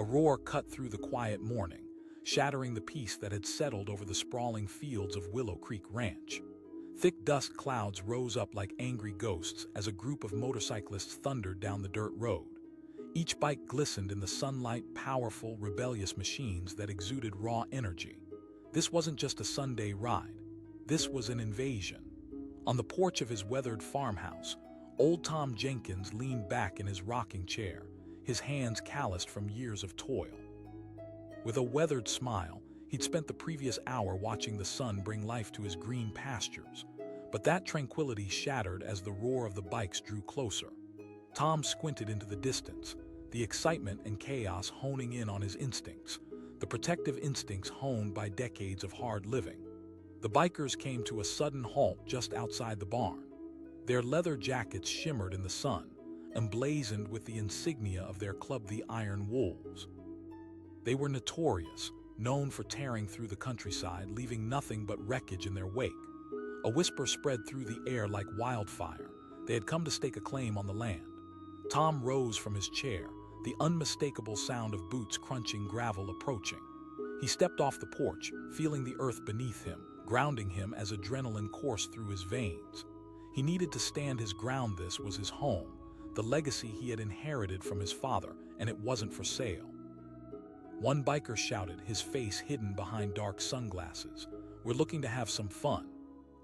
roar cut through the quiet morning, shattering the peace that had settled over the sprawling fields of Willow Creek Ranch. Thick dust clouds rose up like angry ghosts as a group of motorcyclists thundered down the dirt road. Each bike glistened in the sunlight, powerful, rebellious machines that exuded raw energy. This wasn't just a Sunday ride. This was an invasion. On the porch of his weathered farmhouse, old Tom Jenkins leaned back in his rocking chair, his hands calloused from years of toil. With a weathered smile, he'd spent the previous hour watching the sun bring life to his green pastures. But that tranquility shattered as the roar of the bikes drew closer. Tom squinted into the distance, the excitement and chaos honing in on his instincts, the protective instincts honed by decades of hard living. The bikers came to a sudden halt just outside the barn. Their leather jackets shimmered in the sun, emblazoned with the insignia of their club, the Iron Wolves. They were notorious, known for tearing through the countryside, leaving nothing but wreckage in their wake. A whisper spread through the air like wildfire. They had come to stake a claim on the land. Tom rose from his chair, the unmistakable sound of boots crunching gravel approaching. He stepped off the porch, feeling the earth beneath him, grounding him as adrenaline coursed through his veins. He needed to stand his ground. This was his home, the legacy he had inherited from his father, and it wasn't for sale. One biker shouted, his face hidden behind dark sunglasses, "We're looking to have some fun."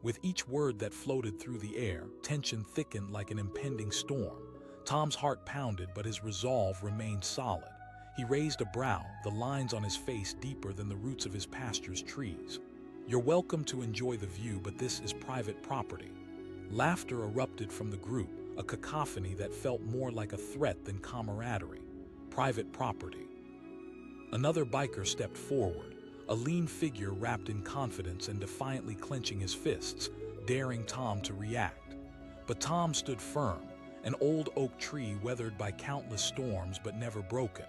With each word that floated through the air, tension thickened like an impending storm. Tom's heart pounded, but his resolve remained solid. He raised a brow, the lines on his face deeper than the roots of his pasture's trees. "You're welcome to enjoy the view, but this is private property." Laughter erupted from the group, a cacophony that felt more like a threat than camaraderie. Private property. Another biker stepped forward, a lean figure wrapped in confidence and defiantly clenching his fists, daring Tom to react. But Tom stood firm, an old oak tree weathered by countless storms but never broken.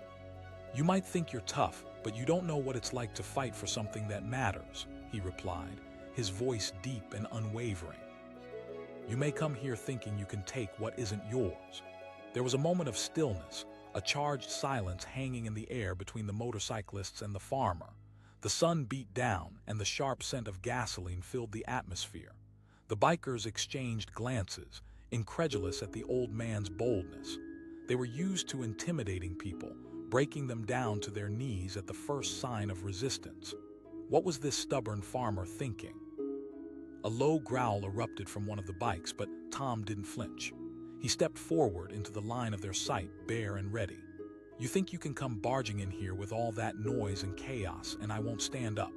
"You might think you're tough, but you don't know what it's like to fight for something that matters," he replied, his voice deep and unwavering. "You may come here thinking you can take what isn't yours." There was a moment of stillness, a charged silence hanging in the air between the motorcyclists and the farmer. The sun beat down, and the sharp scent of gasoline filled the atmosphere. The bikers exchanged glances, incredulous at the old man's boldness. They were used to intimidating people, breaking them down to their knees at the first sign of resistance. What was this stubborn farmer thinking? A low growl erupted from one of the bikes, but Tom didn't flinch. He stepped forward into the line of their sight, bare and ready. "You think you can come barging in here with all that noise and chaos, and I won't stand up?"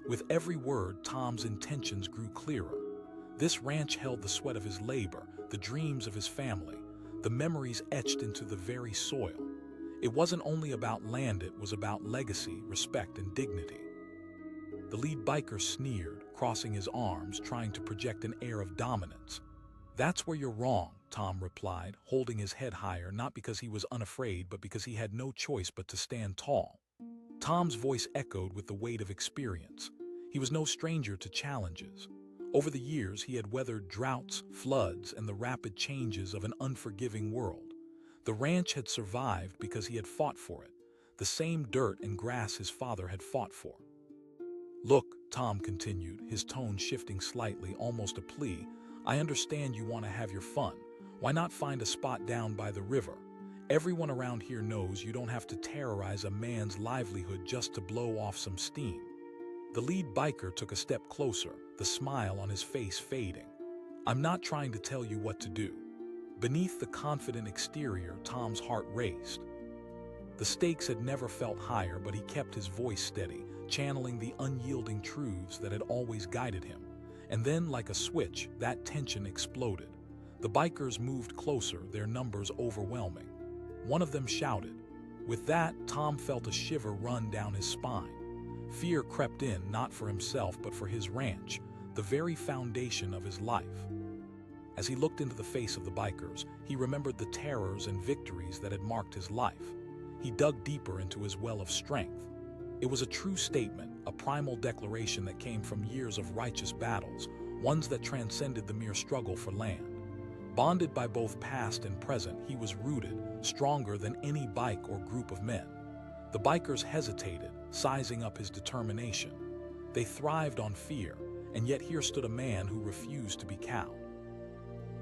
With every word, Tom's intentions grew clearer. This ranch held the sweat of his labor, the dreams of his family, the memories etched into the very soil. It wasn't only about land, it was about legacy, respect, and dignity. The lead biker sneered, crossing his arms, trying to project an air of dominance. "That's where you're wrong," Tom replied, holding his head higher, not because he was unafraid, but because he had no choice but to stand tall. Tom's voice echoed with the weight of experience. He was no stranger to challenges. Over the years, he had weathered droughts, floods, and the rapid changes of an unforgiving world. The ranch had survived because he had fought for it, the same dirt and grass his father had fought for. "Look," Tom continued, his tone shifting slightly, almost a plea, "I understand you want to have your fun. Why not find a spot down by the river? Everyone around here knows you don't have to terrorize a man's livelihood just to blow off some steam." The lead biker took a step closer, the smile on his face fading. "I'm not trying to tell you what to do." Beneath the confident exterior, Tom's heart raced. The stakes had never felt higher, but he kept his voice steady, channeling the unyielding truths that had always guided him. And then, like a switch, that tension exploded. The bikers moved closer, their numbers overwhelming. One of them shouted. With that, Tom felt a shiver run down his spine. Fear crept in, not for himself, but for his ranch, the very foundation of his life. As he looked into the face of the bikers, he remembered the terrors and victories that had marked his life. He dug deeper into his well of strength. It was a true statement, a primal declaration that came from years of righteous battles, ones that transcended the mere struggle for land. Bonded by both past and present, he was rooted, stronger than any bike or group of men. The bikers hesitated, sizing up his determination. They thrived on fear, and yet here stood a man who refused to be cowed.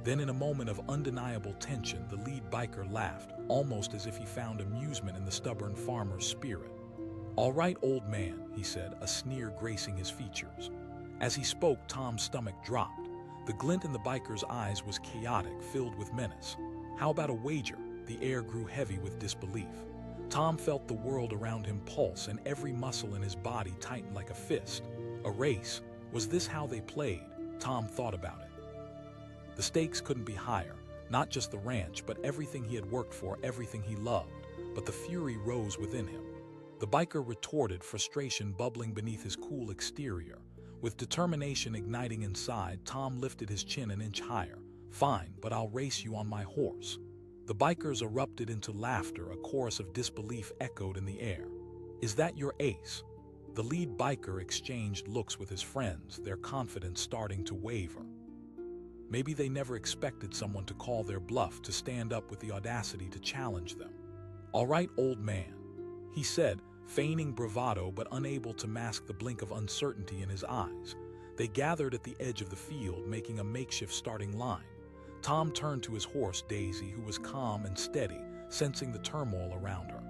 Then, in a moment of undeniable tension, the lead biker laughed, almost as if he found amusement in the stubborn farmer's spirit. "All right, old man," he said, a sneer gracing his features. As he spoke, Tom's stomach dropped. The glint in the biker's eyes was chaotic, filled with menace. "How about a wager?" The air grew heavy with disbelief. Tom felt the world around him pulse, and every muscle in his body tightened like a fist. A race? Was this how they played? Tom thought about it. The stakes couldn't be higher, not just the ranch, but everything he had worked for, everything he loved. But the fury rose within him. The biker retorted, frustration bubbling beneath his cool exterior. With determination igniting inside, Tom lifted his chin an inch higher. "Fine, but I'll race you on my horse." The bikers erupted into laughter, a chorus of disbelief echoed in the air. "Is that your ace?" The lead biker exchanged looks with his friends, their confidence starting to waver. Maybe they never expected someone to call their bluff, to stand up with the audacity to challenge them. "All right, old man," he said, feigning bravado but unable to mask the blink of uncertainty in his eyes. They gathered at the edge of the field, making a makeshift starting line. Tom turned to his horse, Daisy, who was calm and steady, sensing the turmoil around her.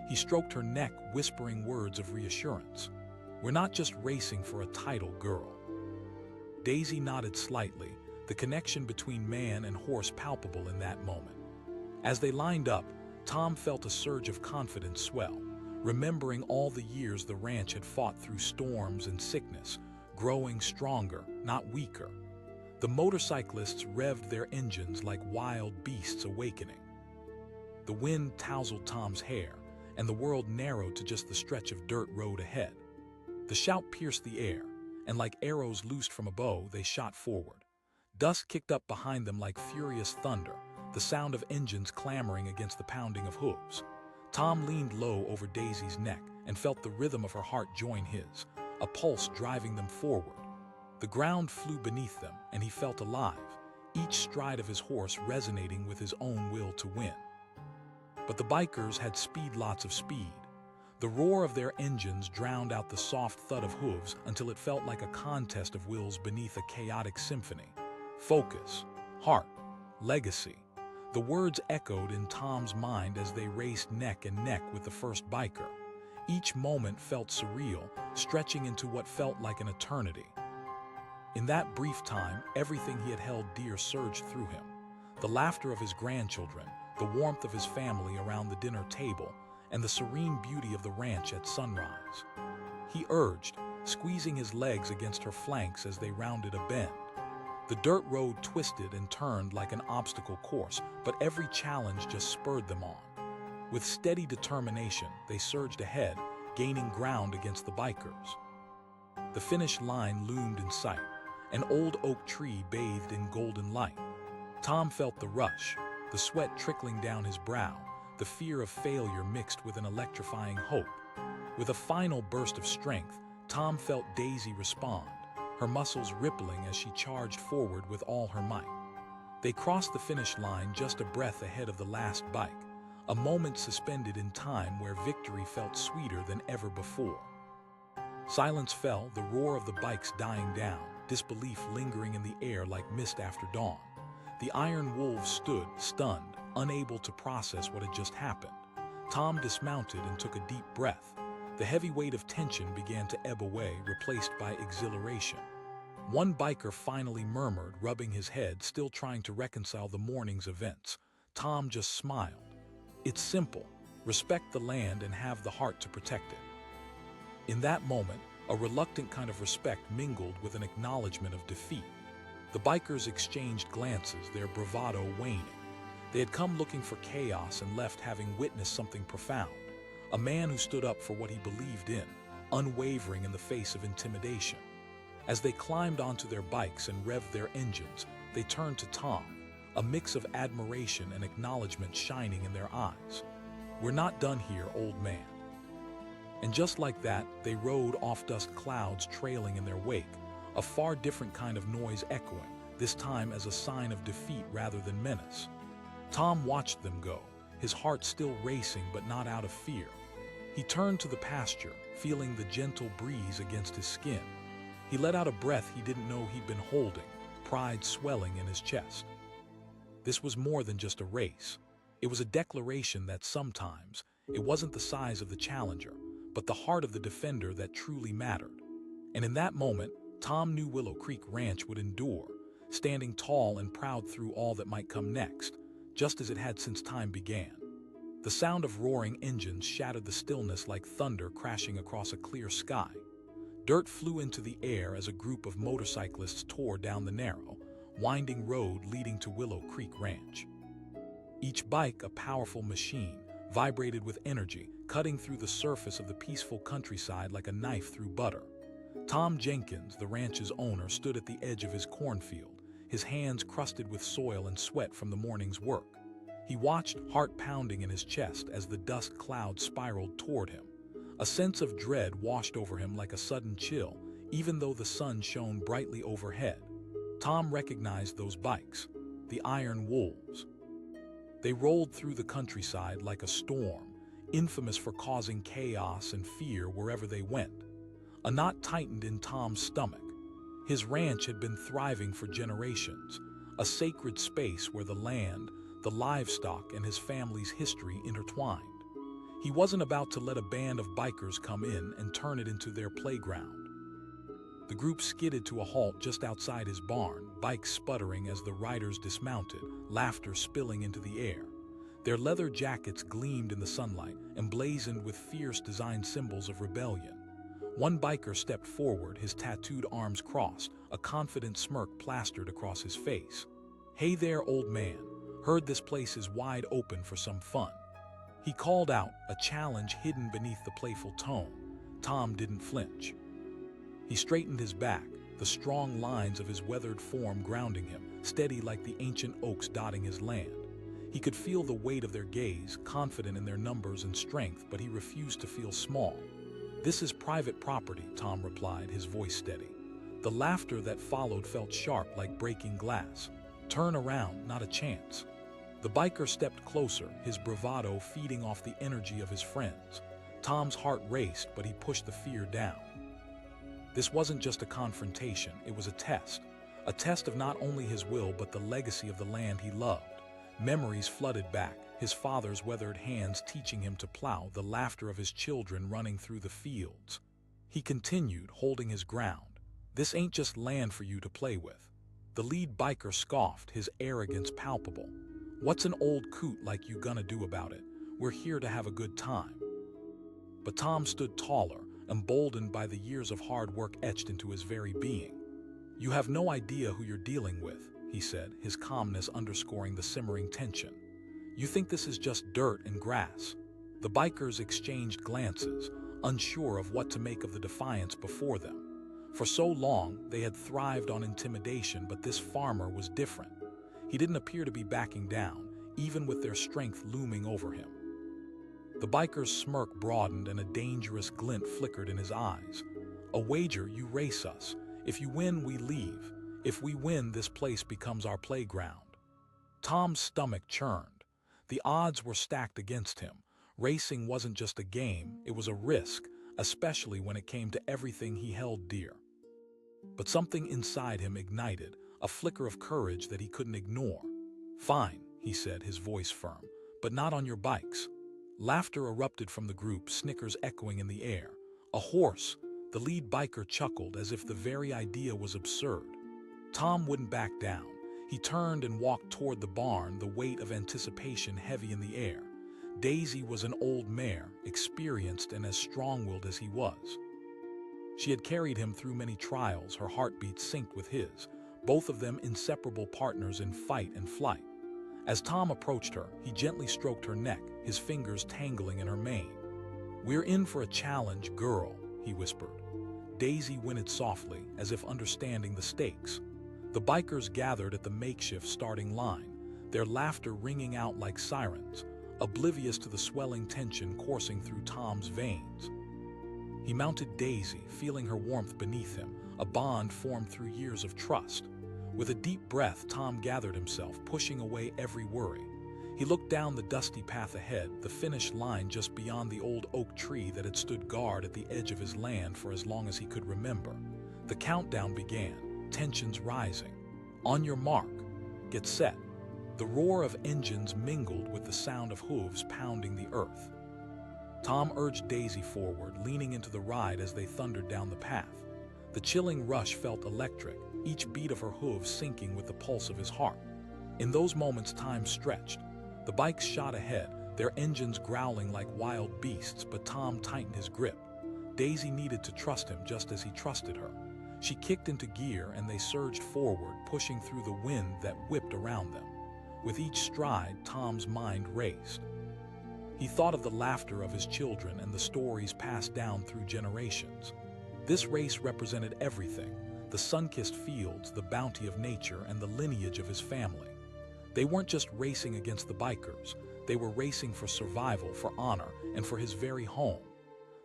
He stroked her neck, whispering words of reassurance. "We're not just racing for a title, girl." Daisy nodded slightly, the connection between man and horse palpable in that moment. As they lined up, Tom felt a surge of confidence swell, remembering all the years the ranch had fought through storms and sickness, growing stronger, not weaker. The motorcyclists revved their engines like wild beasts awakening. The wind tousled Tom's hair, and the world narrowed to just the stretch of dirt road ahead. The shout pierced the air, and like arrows loosed from a bow, they shot forward. Dust kicked up behind them like furious thunder, the sound of engines clamoring against the pounding of hooves. Tom leaned low over Daisy's neck and felt the rhythm of her heart join his, a pulse driving them forward. The ground flew beneath them, and he felt alive, each stride of his horse resonating with his own will to win. But the bikers had speed, lots of speed. The roar of their engines drowned out the soft thud of hooves until it felt like a contest of wills beneath a chaotic symphony. Focus, heart, legacy. The words echoed in Tom's mind as they raced neck and neck with the first biker. Each moment felt surreal, stretching into what felt like an eternity. In that brief time, everything he had held dear surged through him. The laughter of his grandchildren, the warmth of his family around the dinner table, and the serene beauty of the ranch at sunrise. He urged, squeezing his legs against her flanks as they rounded a bend. The dirt road twisted and turned like an obstacle course, but every challenge just spurred them on. With steady determination, they surged ahead, gaining ground against the bikers. The finish line loomed in sight, an old oak tree bathed in golden light. Tom felt the rush, the sweat trickling down his brow, the fear of failure mixed with an electrifying hope. With a final burst of strength, Tom felt Daisy respond, her muscles rippling as she charged forward with all her might. They crossed the finish line just a breath ahead of the last bike, a moment suspended in time where victory felt sweeter than ever before. Silence fell, the roar of the bikes dying down, disbelief lingering in the air like mist after dawn. The iron wolves stood, stunned, unable to process what had just happened. Tom dismounted and took a deep breath. The heavy weight of tension began to ebb away, replaced by exhilaration. One biker finally murmured, rubbing his head, still trying to reconcile the morning's events. Tom just smiled. "It's simple. Respect the land and have the heart to protect it." In that moment, a reluctant kind of respect mingled with an acknowledgement of defeat. The bikers exchanged glances, their bravado waning. They had come looking for chaos and left having witnessed something profound. A man who stood up for what he believed in, unwavering in the face of intimidation. As they climbed onto their bikes and revved their engines, they turned to Tom, a mix of admiration and acknowledgement shining in their eyes. "We're not done here, old man." And just like that, they rode off, dust clouds trailing in their wake, a far different kind of noise echoing, this time as a sign of defeat rather than menace. Tom watched them go, his heart still racing but not out of fear. He turned to the pasture, feeling the gentle breeze against his skin. He let out a breath he didn't know he'd been holding, pride swelling in his chest. This was more than just a race. It was a declaration that sometimes it wasn't the size of the challenger, but the heart of the defender that truly mattered. And in that moment, Tom knew Willow Creek Ranch would endure, standing tall and proud through all that might come next, just as it had since time began. The sound of roaring engines shattered the stillness like thunder crashing across a clear sky. Dirt flew into the air as a group of motorcyclists tore down the narrow, winding road leading to Willow Creek Ranch. Each bike, a powerful machine, vibrated with energy, cutting through the surface of the peaceful countryside like a knife through butter. Tom Jenkins, the ranch's owner, stood at the edge of his cornfield, his hands crusted with soil and sweat from the morning's work. He watched, heart pounding in his chest, as the dust cloud spiraled toward him. A sense of dread washed over him like a sudden chill, even though the sun shone brightly overhead. Tom recognized those bikes, the Iron Wolves. They rolled through the countryside like a storm, infamous for causing chaos and fear wherever they went. A knot tightened in Tom's stomach. His ranch had been thriving for generations, a sacred space where the land, the livestock, and his family's history intertwined. He wasn't about to let a band of bikers come in and turn it into their playground. The group skidded to a halt just outside his barn, bikes sputtering as the riders dismounted, laughter spilling into the air. Their leather jackets gleamed in the sunlight, emblazoned with fierce design symbols of rebellion. One biker stepped forward, his tattooed arms crossed, a confident smirk plastered across his face. "Hey there, old man. Heard this place is wide open for some fun." He called out, a challenge hidden beneath the playful tone. Tom didn't flinch. He straightened his back, the strong lines of his weathered form grounding him, steady like the ancient oaks dotting his land. He could feel the weight of their gaze, confident in their numbers and strength, but he refused to feel small. "This is private property," Tom replied, his voice steady. The laughter that followed felt sharp like breaking glass. "Turn around, not a chance." The biker stepped closer, his bravado feeding off the energy of his friends. Tom's heart raced, but he pushed the fear down. This wasn't just a confrontation, it was a test of not only his will but the legacy of the land he loved. Memories flooded back, his father's weathered hands teaching him to plow, the laughter of his children running through the fields. He continued, holding his ground. "This ain't just land for you to play with." The lead biker scoffed, his arrogance palpable. "What's an old coot like you gonna do about it? We're here to have a good time." But Tom stood taller, emboldened by the years of hard work etched into his very being. "You have no idea who you're dealing with," he said, his calmness underscoring the simmering tension. "You think this is just dirt and grass." The bikers exchanged glances, unsure of what to make of the defiance before them. For so long, they had thrived on intimidation, but this farmer was different. He didn't appear to be backing down, even with their strength looming over him. The biker's smirk broadened and a dangerous glint flickered in his eyes. "A wager, you race us. If you win, we leave. If we win, this place becomes our playground." Tom's stomach churned. The odds were stacked against him. Racing wasn't just a game, it was a risk, especially when it came to everything he held dear. But something inside him ignited, a flicker of courage that he couldn't ignore. "Fine," he said, his voice firm, "but not on your bikes." Laughter erupted from the group, snickers echoing in the air. "A horse!" The lead biker chuckled as if the very idea was absurd. Tom wouldn't back down. He turned and walked toward the barn, the weight of anticipation heavy in the air. Daisy was an old mare, experienced and as strong-willed as he was. She had carried him through many trials, her heartbeat synced with his, both of them inseparable partners in fight and flight. As Tom approached her, he gently stroked her neck, his fingers tangling in her mane. "We're in for a challenge, girl," he whispered. Daisy whinnied softly, as if understanding the stakes. The bikers gathered at the makeshift starting line, their laughter ringing out like sirens, oblivious to the swelling tension coursing through Tom's veins. He mounted Daisy, feeling her warmth beneath him, a bond formed through years of trust. With a deep breath, Tom gathered himself, pushing away every worry. He looked down the dusty path ahead, the finish line just beyond the old oak tree that had stood guard at the edge of his land for as long as he could remember. The countdown began, tensions rising. On your mark, get set. The roar of engines mingled with the sound of hooves pounding the earth. Tom urged Daisy forward, leaning into the ride as they thundered down the path. The chilling rush felt electric, each beat of her hooves syncing with the pulse of his heart. In those moments, time stretched. The bikes shot ahead, their engines growling like wild beasts, but Tom tightened his grip. Daisy needed to trust him just as he trusted her. She kicked into gear and they surged forward, pushing through the wind that whipped around them. With each stride, Tom's mind raced. He thought of the laughter of his children and the stories passed down through generations. This race represented everything: the sun-kissed fields, the bounty of nature, and the lineage of his family. They weren't just racing against the bikers, they were racing for survival, for honor, and for his very home.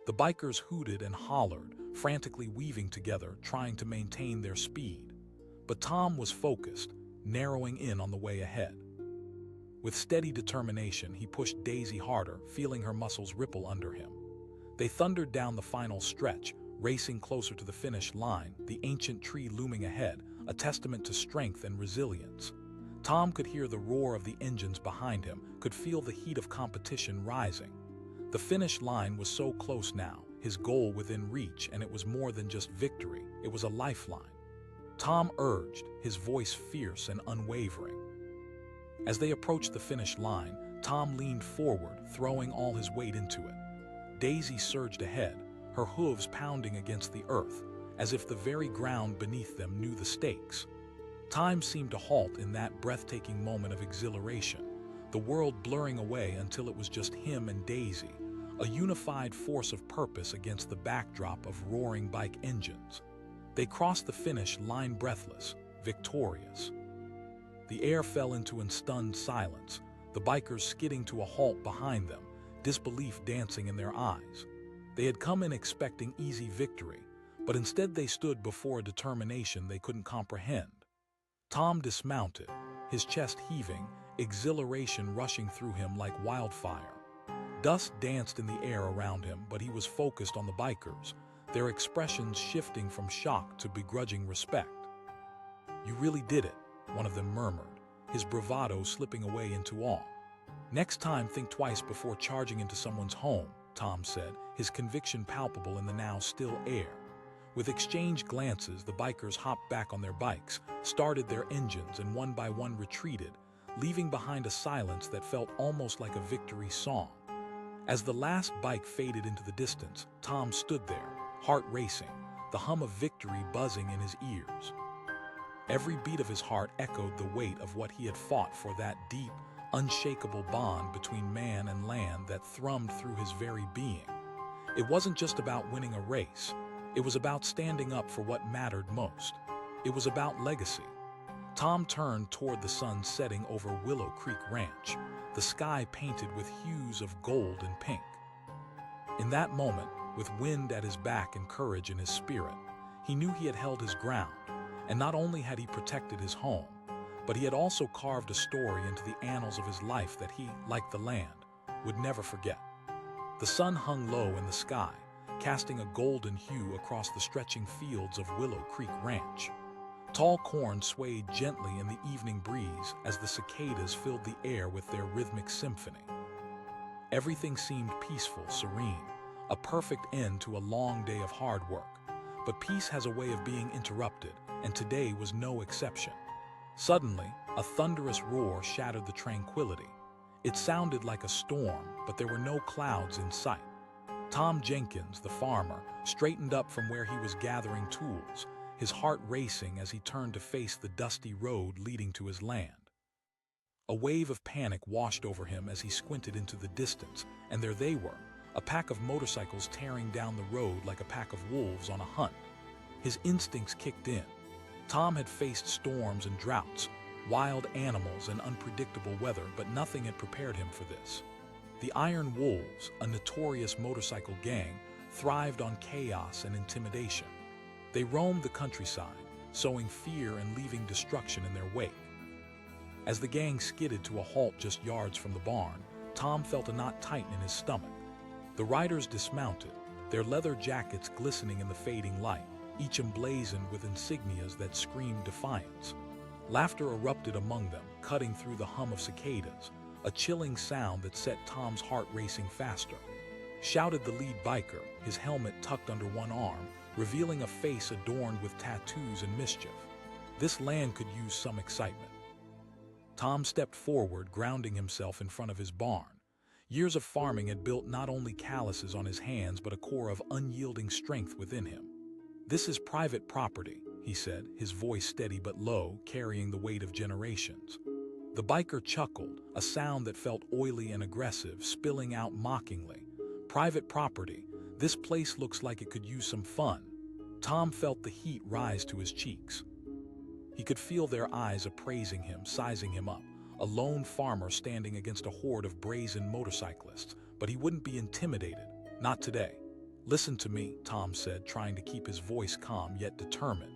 The bikers hooted and hollered, frantically weaving together, trying to maintain their speed. But Tom was focused, narrowing in on the way ahead. With steady determination, he pushed Daisy harder, feeling her muscles ripple under him. They thundered down the final stretch, racing closer to the finish line, the ancient tree looming ahead, a testament to strength and resilience. Tom could hear the roar of the engines behind him, could feel the heat of competition rising. The finish line was so close now, his goal within reach, and it was more than just victory, it was a lifeline. Tom urged, his voice fierce and unwavering. As they approached the finish line, Tom leaned forward, throwing all his weight into it. Daisy surged ahead, her hooves pounding against the earth, as if the very ground beneath them knew the stakes. Time seemed to halt in that breathtaking moment of exhilaration, the world blurring away until it was just him and Daisy, a unified force of purpose against the backdrop of roaring bike engines. They crossed the finish line breathless, victorious. The air fell into a stunned silence, the bikers skidding to a halt behind them, disbelief dancing in their eyes. They had come in expecting easy victory, but instead they stood before a determination they couldn't comprehend. Tom dismounted, his chest heaving, exhilaration rushing through him like wildfire. Dust danced in the air around him, but he was focused on the bikers, their expressions shifting from shock to begrudging respect. "You really did it," one of them murmured, his bravado slipping away into awe. "Next time, think twice before charging into someone's home," Tom said, his conviction palpable in the now still air. With exchanged glances, the bikers hopped back on their bikes, started their engines, and one by one retreated, leaving behind a silence that felt almost like a victory song. As the last bike faded into the distance, Tom stood there, heart racing, the hum of victory buzzing in his ears. Every beat of his heart echoed the weight of what he had fought for, that deep, unshakable bond between man and land that thrummed through his very being. It wasn't just about winning a race. It was about standing up for what mattered most. It was about legacy. Tom turned toward the sun setting over Willow Creek Ranch, the sky painted with hues of gold and pink. In that moment, with wind at his back and courage in his spirit, he knew he had held his ground, and not only had he protected his home, but he had also carved a story into the annals of his life that he, like the land, would never forget. The sun hung low in the sky, casting a golden hue across the stretching fields of Willow Creek Ranch. Tall corn swayed gently in the evening breeze as the cicadas filled the air with their rhythmic symphony. Everything seemed peaceful, serene, a perfect end to a long day of hard work. But peace has a way of being interrupted, and today was no exception. Suddenly, a thunderous roar shattered the tranquility. It sounded like a storm, but there were no clouds in sight. Tom Jenkins, the farmer, straightened up from where he was gathering tools, his heart racing as he turned to face the dusty road leading to his land. A wave of panic washed over him as he squinted into the distance, and there they were, a pack of motorcycles tearing down the road like a pack of wolves on a hunt. His instincts kicked in. Tom had faced storms and droughts, wild animals and unpredictable weather, but nothing had prepared him for this. The Iron Wolves, a notorious motorcycle gang, thrived on chaos and intimidation. They roamed the countryside, sowing fear and leaving destruction in their wake. As the gang skidded to a halt just yards from the barn, Tom felt a knot tighten in his stomach. The riders dismounted, their leather jackets glistening in the fading light, each emblazoned with insignias that screamed defiance. Laughter erupted among them, cutting through the hum of cicadas, a chilling sound that set Tom's heart racing faster. Shouted the lead biker, his helmet tucked under one arm, revealing a face adorned with tattoos and mischief. This land could use some excitement. Tom stepped forward, grounding himself in front of his barn. Years of farming had built not only calluses on his hands but a core of unyielding strength within him. "This is private property," he said, his voice steady but low, carrying the weight of generations. The biker chuckled, a sound that felt oily and aggressive, spilling out mockingly. "Private property. This place looks like it could use some fun." Tom felt the heat rise to his cheeks. He could feel their eyes appraising him, sizing him up, a lone farmer standing against a horde of brazen motorcyclists, but he wouldn't be intimidated. Not today. "Listen to me," Tom said, trying to keep his voice calm yet determined.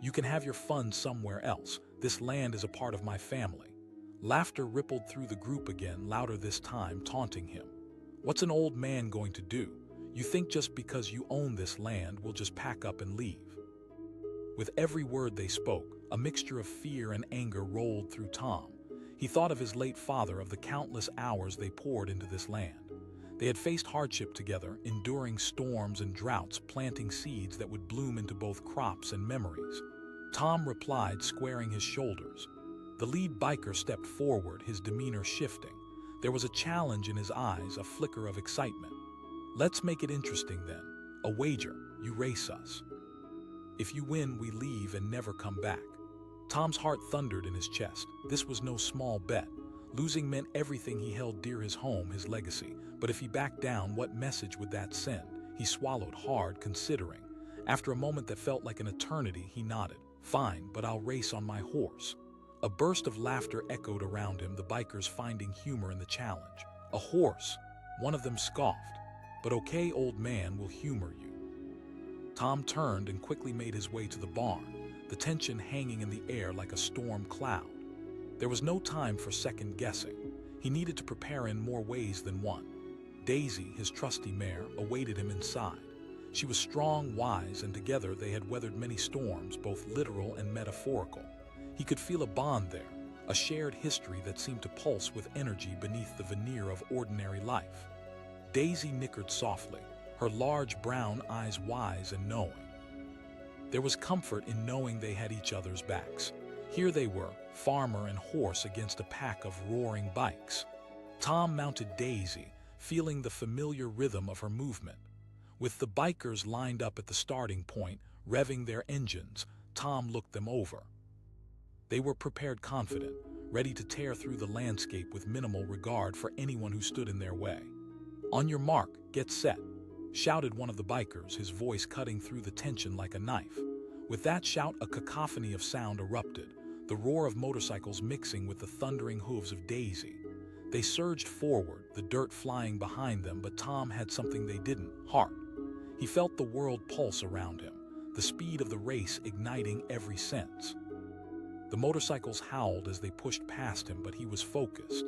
"You can have your fun somewhere else. This land is a part of my family." Laughter rippled through the group again, louder this time, taunting him. "What's an old man going to do? You think just because you own this land, we'll just pack up and leave?" With every word they spoke, a mixture of fear and anger rolled through Tom. He thought of his late father, of the countless hours they poured into this land. They had faced hardship together, enduring storms and droughts, planting seeds that would bloom into both crops and memories. Tom replied, squaring his shoulders. The lead biker stepped forward, his demeanor shifting. There was a challenge in his eyes, a flicker of excitement. "Let's make it interesting then. A wager. You race us. If you win, we leave and never come back." Tom's heart thundered in his chest. This was no small bet. Losing meant everything he held dear: his home, his legacy. But if he backed down, what message would that send? He swallowed hard, considering. After a moment that felt like an eternity, he nodded. "Fine, but I'll race on my horse." A burst of laughter echoed around him, the bikers finding humor in the challenge. "A horse?" One of them scoffed. "But okay, old man, we'll humor you." Tom turned and quickly made his way to the barn, the tension hanging in the air like a storm cloud. There was no time for second guessing. He needed to prepare in more ways than one. Daisy, his trusty mare, awaited him inside. She was strong, wise, and together they had weathered many storms, both literal and metaphorical. He could feel a bond there, a shared history that seemed to pulse with energy beneath the veneer of ordinary life. Daisy nickered softly, her large brown eyes wise and knowing. There was comfort in knowing they had each other's backs. Here they were, farmer and horse against a pack of roaring bikes. Tom mounted Daisy, feeling the familiar rhythm of her movement. With the bikers lined up at the starting point, revving their engines, Tom looked them over. They were prepared, confident, ready to tear through the landscape with minimal regard for anyone who stood in their way. "On your mark, get set," shouted one of the bikers, his voice cutting through the tension like a knife. With that shout, a cacophony of sound erupted, the roar of motorcycles mixing with the thundering hooves of Daisy. They surged forward, the dirt flying behind them, but Tom had something they didn't: heart. He felt the world pulse around him, the speed of the race igniting every sense. The motorcycles howled as they pushed past him, but he was focused.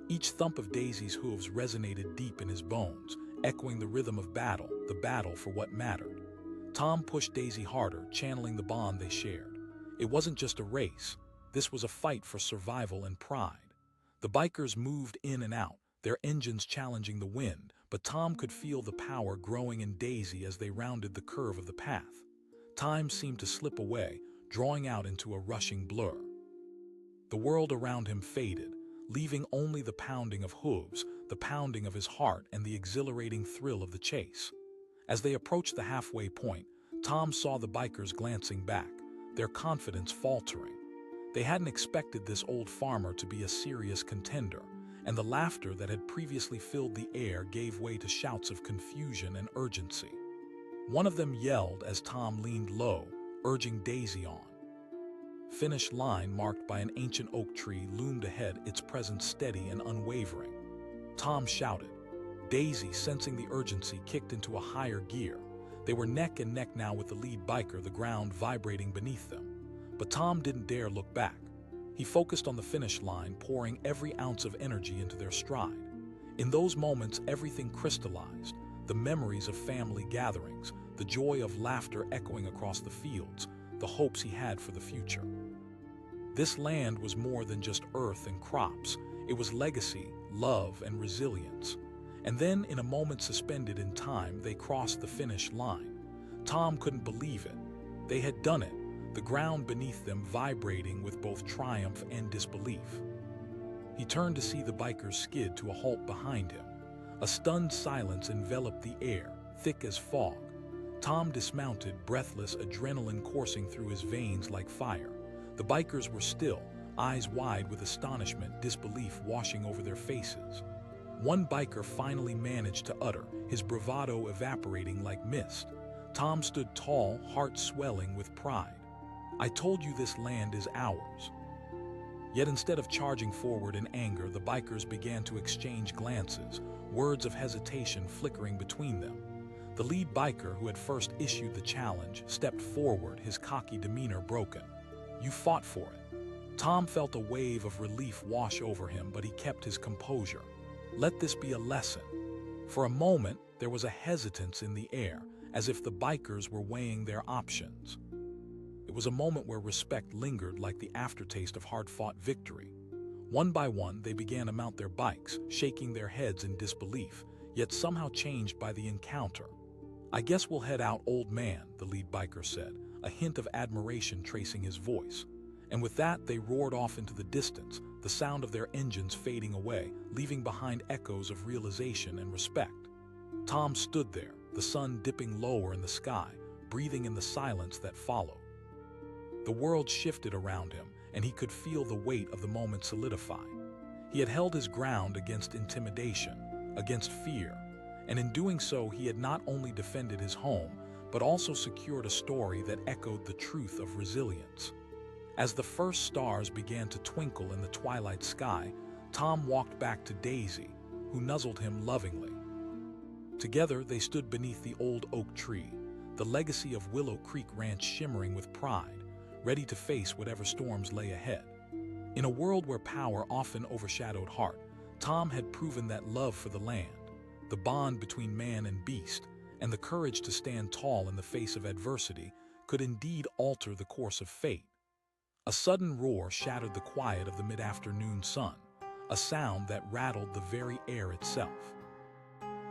Each thump of Daisy's hooves resonated deep in his bones, echoing the rhythm of battle, the battle for what mattered. Tom pushed Daisy harder, channeling the bond they shared. It wasn't just a race. This was a fight for survival and pride. The bikers moved in and out, their engines challenging the wind, but Tom could feel the power growing in Daisy as they rounded the curve of the path. Time seemed to slip away, drawing out into a rushing blur. The world around him faded, leaving only the pounding of hooves, the pounding of his heart, and the exhilarating thrill of the chase. As they approached the halfway point, Tom saw the bikers glancing back, their confidence faltering. They hadn't expected this old farmer to be a serious contender, and the laughter that had previously filled the air gave way to shouts of confusion and urgency. One of them yelled as Tom leaned low, urging Daisy on. Finish line marked by an ancient oak tree loomed ahead, its presence steady and unwavering. Tom shouted. Daisy, sensing the urgency, kicked into a higher gear. They were neck and neck now with the lead biker, the ground vibrating beneath them. But Tom didn't dare look back. He focused on the finish line, pouring every ounce of energy into their stride. In those moments, everything crystallized, the memories of family gatherings, the joy of laughter echoing across the fields, the hopes he had for the future. This land was more than just earth and crops. It was legacy, love, and resilience. And then, in a moment suspended in time, they crossed the finish line. Tom couldn't believe it. They had done it, the ground beneath them vibrating with both triumph and disbelief. He turned to see the bikers skid to a halt behind him. A stunned silence enveloped the air, thick as fog. Tom dismounted, breathless, adrenaline coursing through his veins like fire. The bikers were still, eyes wide with astonishment, disbelief washing over their faces. One biker finally managed to utter, his bravado evaporating like mist. Tom stood tall, heart swelling with pride. "I told you this land is ours." Yet instead of charging forward in anger, the bikers began to exchange glances, words of hesitation flickering between them. The lead biker, who had first issued the challenge, stepped forward, his cocky demeanor broken. "You fought for it." Tom felt a wave of relief wash over him, but he kept his composure. Let this be a lesson. For a moment, there was a hesitance in the air, as if the bikers were weighing their options. It was a moment where respect lingered like the aftertaste of hard-fought victory. One by one, they began to mount their bikes, shaking their heads in disbelief, yet somehow changed by the encounter. "I guess we'll head out, old man," the lead biker said, a hint of admiration tracing his voice. And with that, they roared off into the distance, the sound of their engines fading away, leaving behind echoes of realization and respect. Tom stood there, the sun dipping lower in the sky, breathing in the silence that followed. The world shifted around him, and he could feel the weight of the moment solidify. He had held his ground against intimidation, against fear, and in doing so, he had not only defended his home, but also secured a story that echoed the truth of resilience. As the first stars began to twinkle in the twilight sky, Tom walked back to Daisy, who nuzzled him lovingly. Together, they stood beneath the old oak tree, the legacy of Willow Creek Ranch shimmering with pride, ready to face whatever storms lay ahead. In a world where power often overshadowed heart, Tom had proven that love for the land, the bond between man and beast, and the courage to stand tall in the face of adversity could indeed alter the course of fate. A sudden roar shattered the quiet of the mid-afternoon sun, a sound that rattled the very air itself.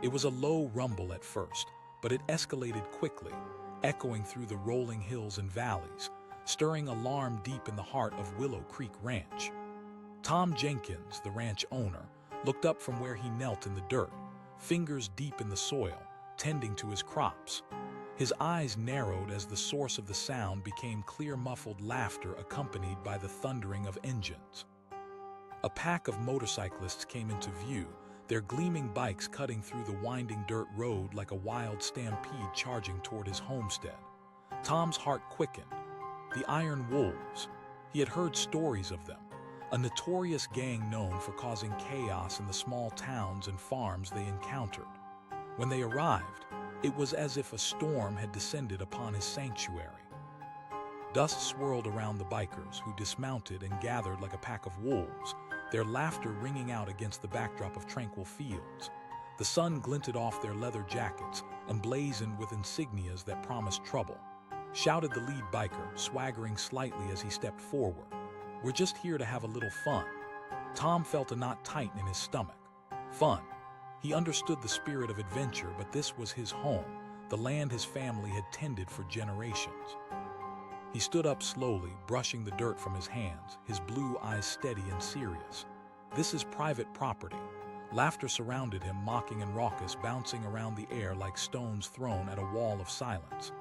It was a low rumble at first, but it escalated quickly, echoing through the rolling hills and valleys, stirring alarm deep in the heart of Willow Creek Ranch. Tom Jenkins, the ranch owner, looked up from where he knelt in the dirt, fingers deep in the soil, tending to his crops. His eyes narrowed as the source of the sound became clear, muffled laughter accompanied by the thundering of engines. A pack of motorcyclists came into view, their gleaming bikes cutting through the winding dirt road like a wild stampede charging toward his homestead. Tom's heart quickened. The Iron Wolves. He had heard stories of them, a notorious gang known for causing chaos in the small towns and farms they encountered. When they arrived, it was as if a storm had descended upon his sanctuary. Dust swirled around the bikers, who dismounted and gathered like a pack of wolves, their laughter ringing out against the backdrop of tranquil fields. The sun glinted off their leather jackets, emblazoned with insignias that promised trouble. Shouted the lead biker, swaggering slightly as he stepped forward. "We're just here to have a little fun." Tom felt a knot tighten in his stomach. Fun. He understood the spirit of adventure, but this was his home, the land his family had tended for generations. He stood up slowly, brushing the dirt from his hands, his blue eyes steady and serious. "This is private property." Laughter surrounded him, mocking and raucous, bouncing around the air like stones thrown at a wall of silence.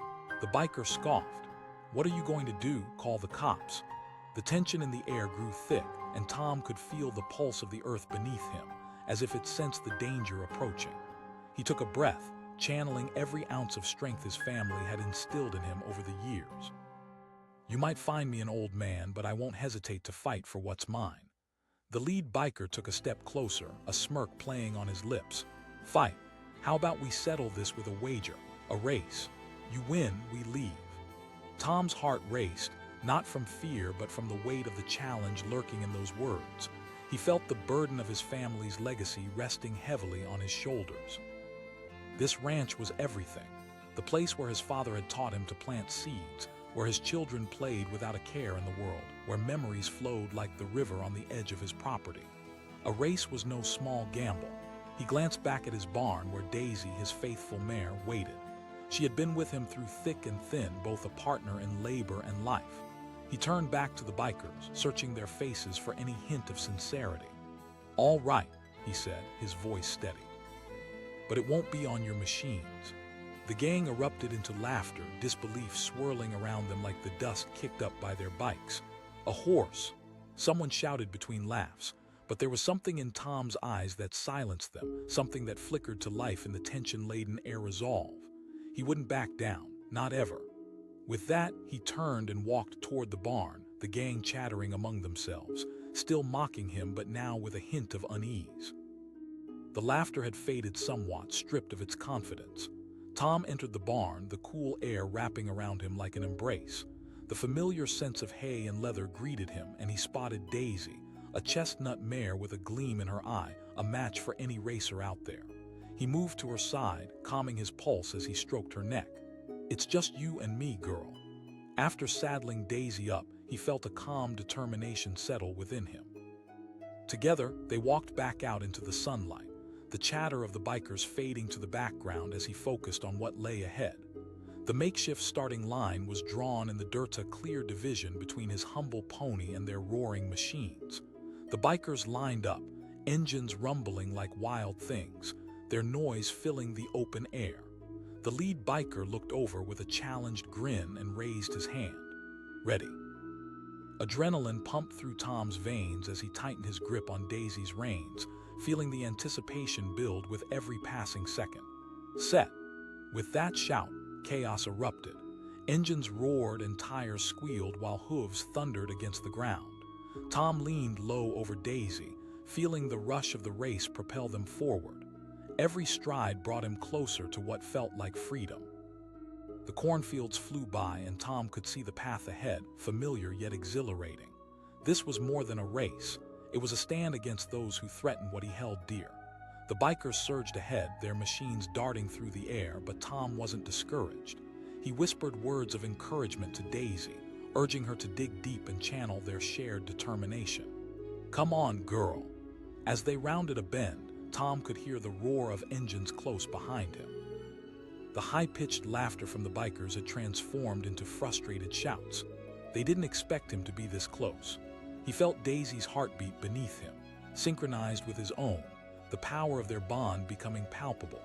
The biker scoffed. "What are you going to do? Call the cops?" The tension in the air grew thick, and Tom could feel the pulse of the earth beneath him, as if it sensed the danger approaching. He took a breath, channeling every ounce of strength his family had instilled in him over the years. "You might find me an old man, but I won't hesitate to fight for what's mine." The lead biker took a step closer, a smirk playing on his lips. "Fight? How about we settle this with a wager, a race? You win, we leave." Tom's heart raced, Not from fear, but from the weight of the challenge lurking in those words. He felt the burden of his family's legacy resting heavily on his shoulders. This ranch was everything. The place where his father had taught him to plant seeds, where his children played without a care in the world, where memories flowed like the river on the edge of his property. A race was no small gamble. He glanced back at his barn where Daisy, his faithful mare, waited. She had been with him through thick and thin, both a partner in labor and life. He turned back to the bikers, searching their faces for any hint of sincerity. "All right," he said, his voice steady. "But it won't be on your machines." The gang erupted into laughter, disbelief swirling around them like the dust kicked up by their bikes. "A horse!" Someone shouted between laughs, but there was something in Tom's eyes that silenced them, something that flickered to life in the tension-laden air resolve. He wouldn't back down, not ever. With that, he turned and walked toward the barn, the gang chattering among themselves, still mocking him but now with a hint of unease. The laughter had faded somewhat, stripped of its confidence. Tom entered the barn, the cool air wrapping around him like an embrace. The familiar sense of hay and leather greeted him, and he spotted Daisy, a chestnut mare with a gleam in her eye, a match for any racer out there. He moved to her side, calming his pulse as he stroked her neck. "It's just you and me, girl." After saddling Daisy up, he felt a calm determination settle within him. Together, they walked back out into the sunlight, the chatter of the bikers fading to the background as he focused on what lay ahead. The makeshift starting line was drawn in the dirt, a clear division between his humble pony and their roaring machines. The bikers lined up, engines rumbling like wild things, their noise filling the open air. The lead biker looked over with a challenged grin and raised his hand. "Ready." Adrenaline pumped through Tom's veins as he tightened his grip on Daisy's reins, feeling the anticipation build with every passing second. "Set." With that shout, chaos erupted. Engines roared and tires squealed while hooves thundered against the ground. Tom leaned low over Daisy, feeling the rush of the race propel them forward. Every stride brought him closer to what felt like freedom. The cornfields flew by and Tom could see the path ahead, familiar yet exhilarating. This was more than a race. It was a stand against those who threatened what he held dear. The bikers surged ahead, their machines darting through the air, but Tom wasn't discouraged. He whispered words of encouragement to Daisy, urging her to dig deep and channel their shared determination. "Come on, girl." As they rounded a bend, Tom could hear the roar of engines close behind him. The high-pitched laughter from the bikers had transformed into frustrated shouts. They didn't expect him to be this close. He felt Daisy's heartbeat beneath him, synchronized with his own, the power of their bond becoming palpable.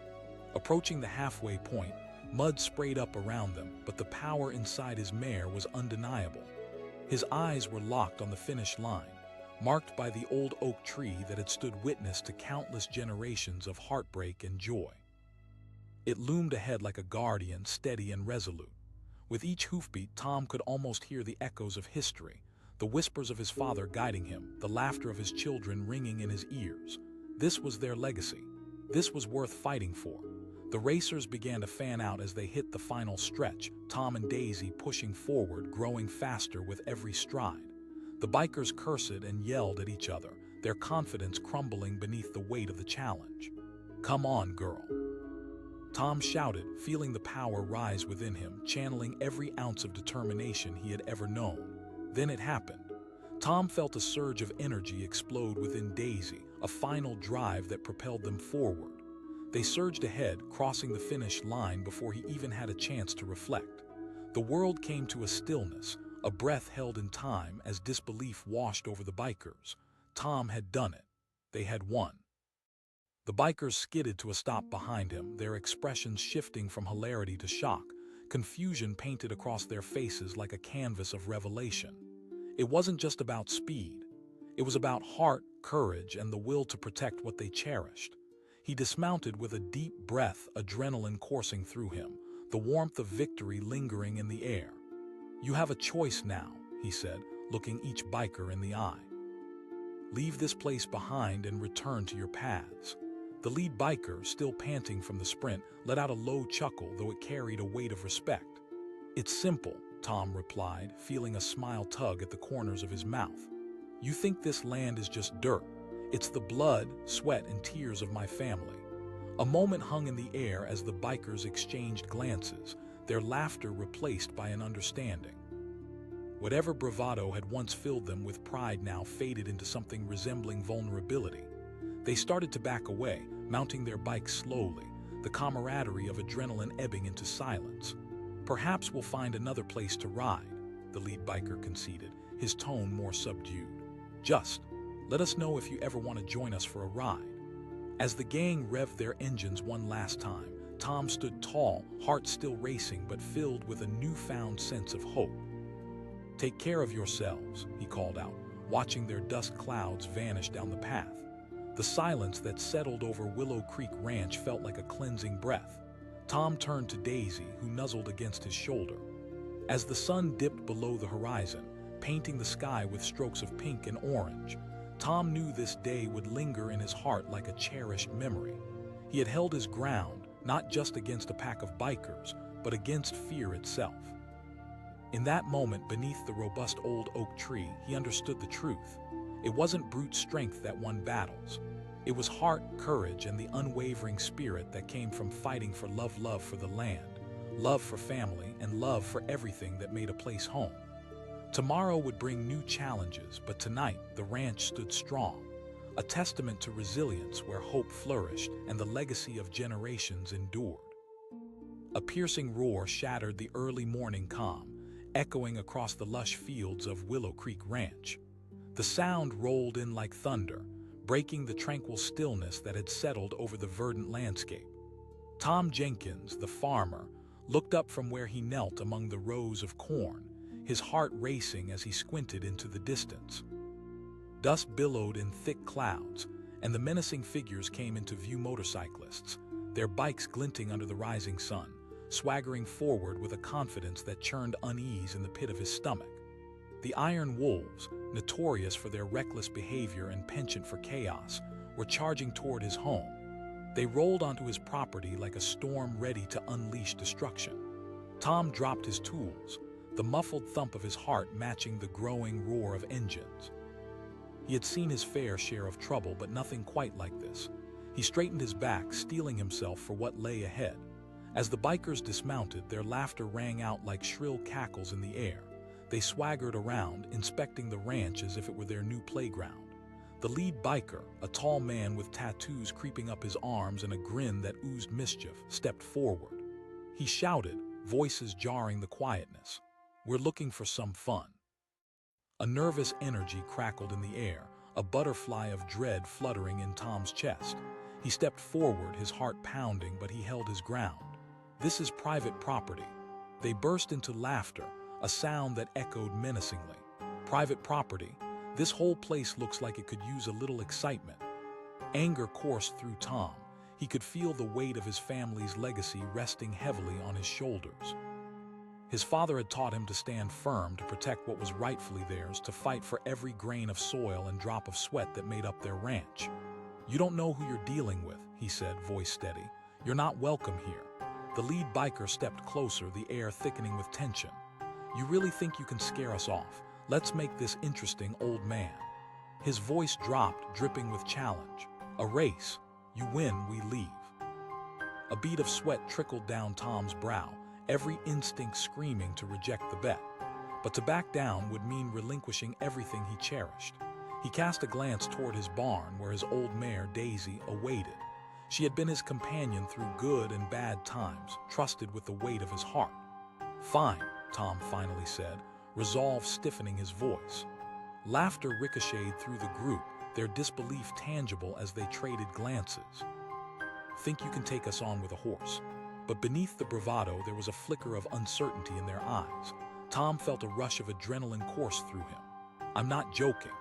Approaching the halfway point, mud sprayed up around them, but the power inside his mare was undeniable. His eyes were locked on the finish line, marked by the old oak tree that had stood witness to countless generations of heartbreak and joy. It loomed ahead like a guardian, steady and resolute. With each hoofbeat, Tom could almost hear the echoes of history, the whispers of his father guiding him, the laughter of his children ringing in his ears. This was their legacy. This was worth fighting for. The racers began to fan out as they hit the final stretch, Tom and Daisy pushing forward, growing faster with every stride. The bikers cursed and yelled at each other, their confidence crumbling beneath the weight of the challenge. "Come on, girl." Tom shouted, feeling the power rise within him, channeling every ounce of determination he had ever known. Then it happened. Tom felt a surge of energy explode within Daisy, a final drive that propelled them forward. They surged ahead, crossing the finish line before he even had a chance to reflect. The world came to a stillness, a breath held in time as disbelief washed over the bikers. Tom had done it. They had won. The bikers skidded to a stop behind him, their expressions shifting from hilarity to shock, confusion painted across their faces like a canvas of revelation. It wasn't just about speed. It was about heart, courage, and the will to protect what they cherished. He dismounted with a deep breath, adrenaline coursing through him, the warmth of victory lingering in the air. "You have a choice now," he said, looking each biker in the eye. "Leave this place behind and return to your paths." The lead biker, still panting from the sprint, let out a low chuckle, though it carried a weight of respect. "It's simple," Tom replied, feeling a smile tug at the corners of his mouth. "You think this land is just dirt. It's the blood, sweat, and tears of my family." A moment hung in the air as the bikers exchanged glances, their laughter replaced by an understanding. Whatever bravado had once filled them with pride now faded into something resembling vulnerability. They started to back away, mounting their bikes slowly, the camaraderie of adrenaline ebbing into silence. "Perhaps we'll find another place to ride," the lead biker conceded, his tone more subdued. "Just let us know if you ever want to join us for a ride." As the gang revved their engines one last time, Tom stood tall, heart still racing but filled with a newfound sense of hope. "Take care of yourselves," he called out, watching their dust clouds vanish down the path. The silence that settled over Willow Creek Ranch felt like a cleansing breath. Tom turned to Daisy, who nuzzled against his shoulder. As the sun dipped below the horizon, painting the sky with strokes of pink and orange, Tom knew this day would linger in his heart like a cherished memory. He had held his ground, not just against a pack of bikers, but against fear itself. In that moment, beneath the robust old oak tree, he understood the truth. It wasn't brute strength that won battles. It was heart, courage, and the unwavering spirit that came from fighting for love for the land, love for family, and love for everything that made a place home. Tomorrow would bring new challenges, but tonight the ranch stood strong, a testament to resilience where hope flourished and the legacy of generations endured. A piercing roar shattered the early morning calm, echoing across the lush fields of Willow Creek Ranch. The sound rolled in like thunder, breaking the tranquil stillness that had settled over the verdant landscape. Tom Jenkins, the farmer, looked up from where he knelt among the rows of corn, his heart racing as he squinted into the distance. Dust billowed in thick clouds, and the menacing figures came into view: motorcyclists, their bikes glinting under the rising sun, swaggering forward with a confidence that churned unease in the pit of his stomach. The Iron Wolves, notorious for their reckless behavior and penchant for chaos, were charging toward his home. They rolled onto his property like a storm ready to unleash destruction. Tom dropped his tools, the muffled thump of his heart matching the growing roar of engines. He had seen his fair share of trouble, but nothing quite like this. He straightened his back, steeling himself for what lay ahead. As the bikers dismounted, their laughter rang out like shrill cackles in the air. They swaggered around, inspecting the ranch as if it were their new playground. The lead biker, a tall man with tattoos creeping up his arms and a grin that oozed mischief, stepped forward. He shouted, voices jarring the quietness, "We're looking for some fun." A nervous energy crackled in the air, a butterfly of dread fluttering in Tom's chest. He stepped forward, his heart pounding, but he held his ground. "This is private property." They burst into laughter, a sound that echoed menacingly. "Private property? This whole place looks like it could use a little excitement." Anger coursed through Tom. He could feel the weight of his family's legacy resting heavily on his shoulders. His father had taught him to stand firm, to protect what was rightfully theirs, to fight for every grain of soil and drop of sweat that made up their ranch. "You don't know who you're dealing with," he said, voice steady. "You're not welcome here." The lead biker stepped closer, the air thickening with tension. "You really think you can scare us off? Let's make this interesting, old man." His voice dropped, dripping with challenge. "A race. You win, we leave." A bead of sweat trickled down Tom's brow, every instinct screaming to reject the bet. But to back down would mean relinquishing everything he cherished. He cast a glance toward his barn, where his old mare, Daisy, awaited. She had been his companion through good and bad times, trusted with the weight of his heart. "Fine," Tom finally said, resolve stiffening his voice. Laughter ricocheted through the group, their disbelief tangible as they traded glances. "Think you can take us on with a horse?" But beneath the bravado there was a flicker of uncertainty in their eyes. Tom felt a rush of adrenaline course through him. "I'm not joking."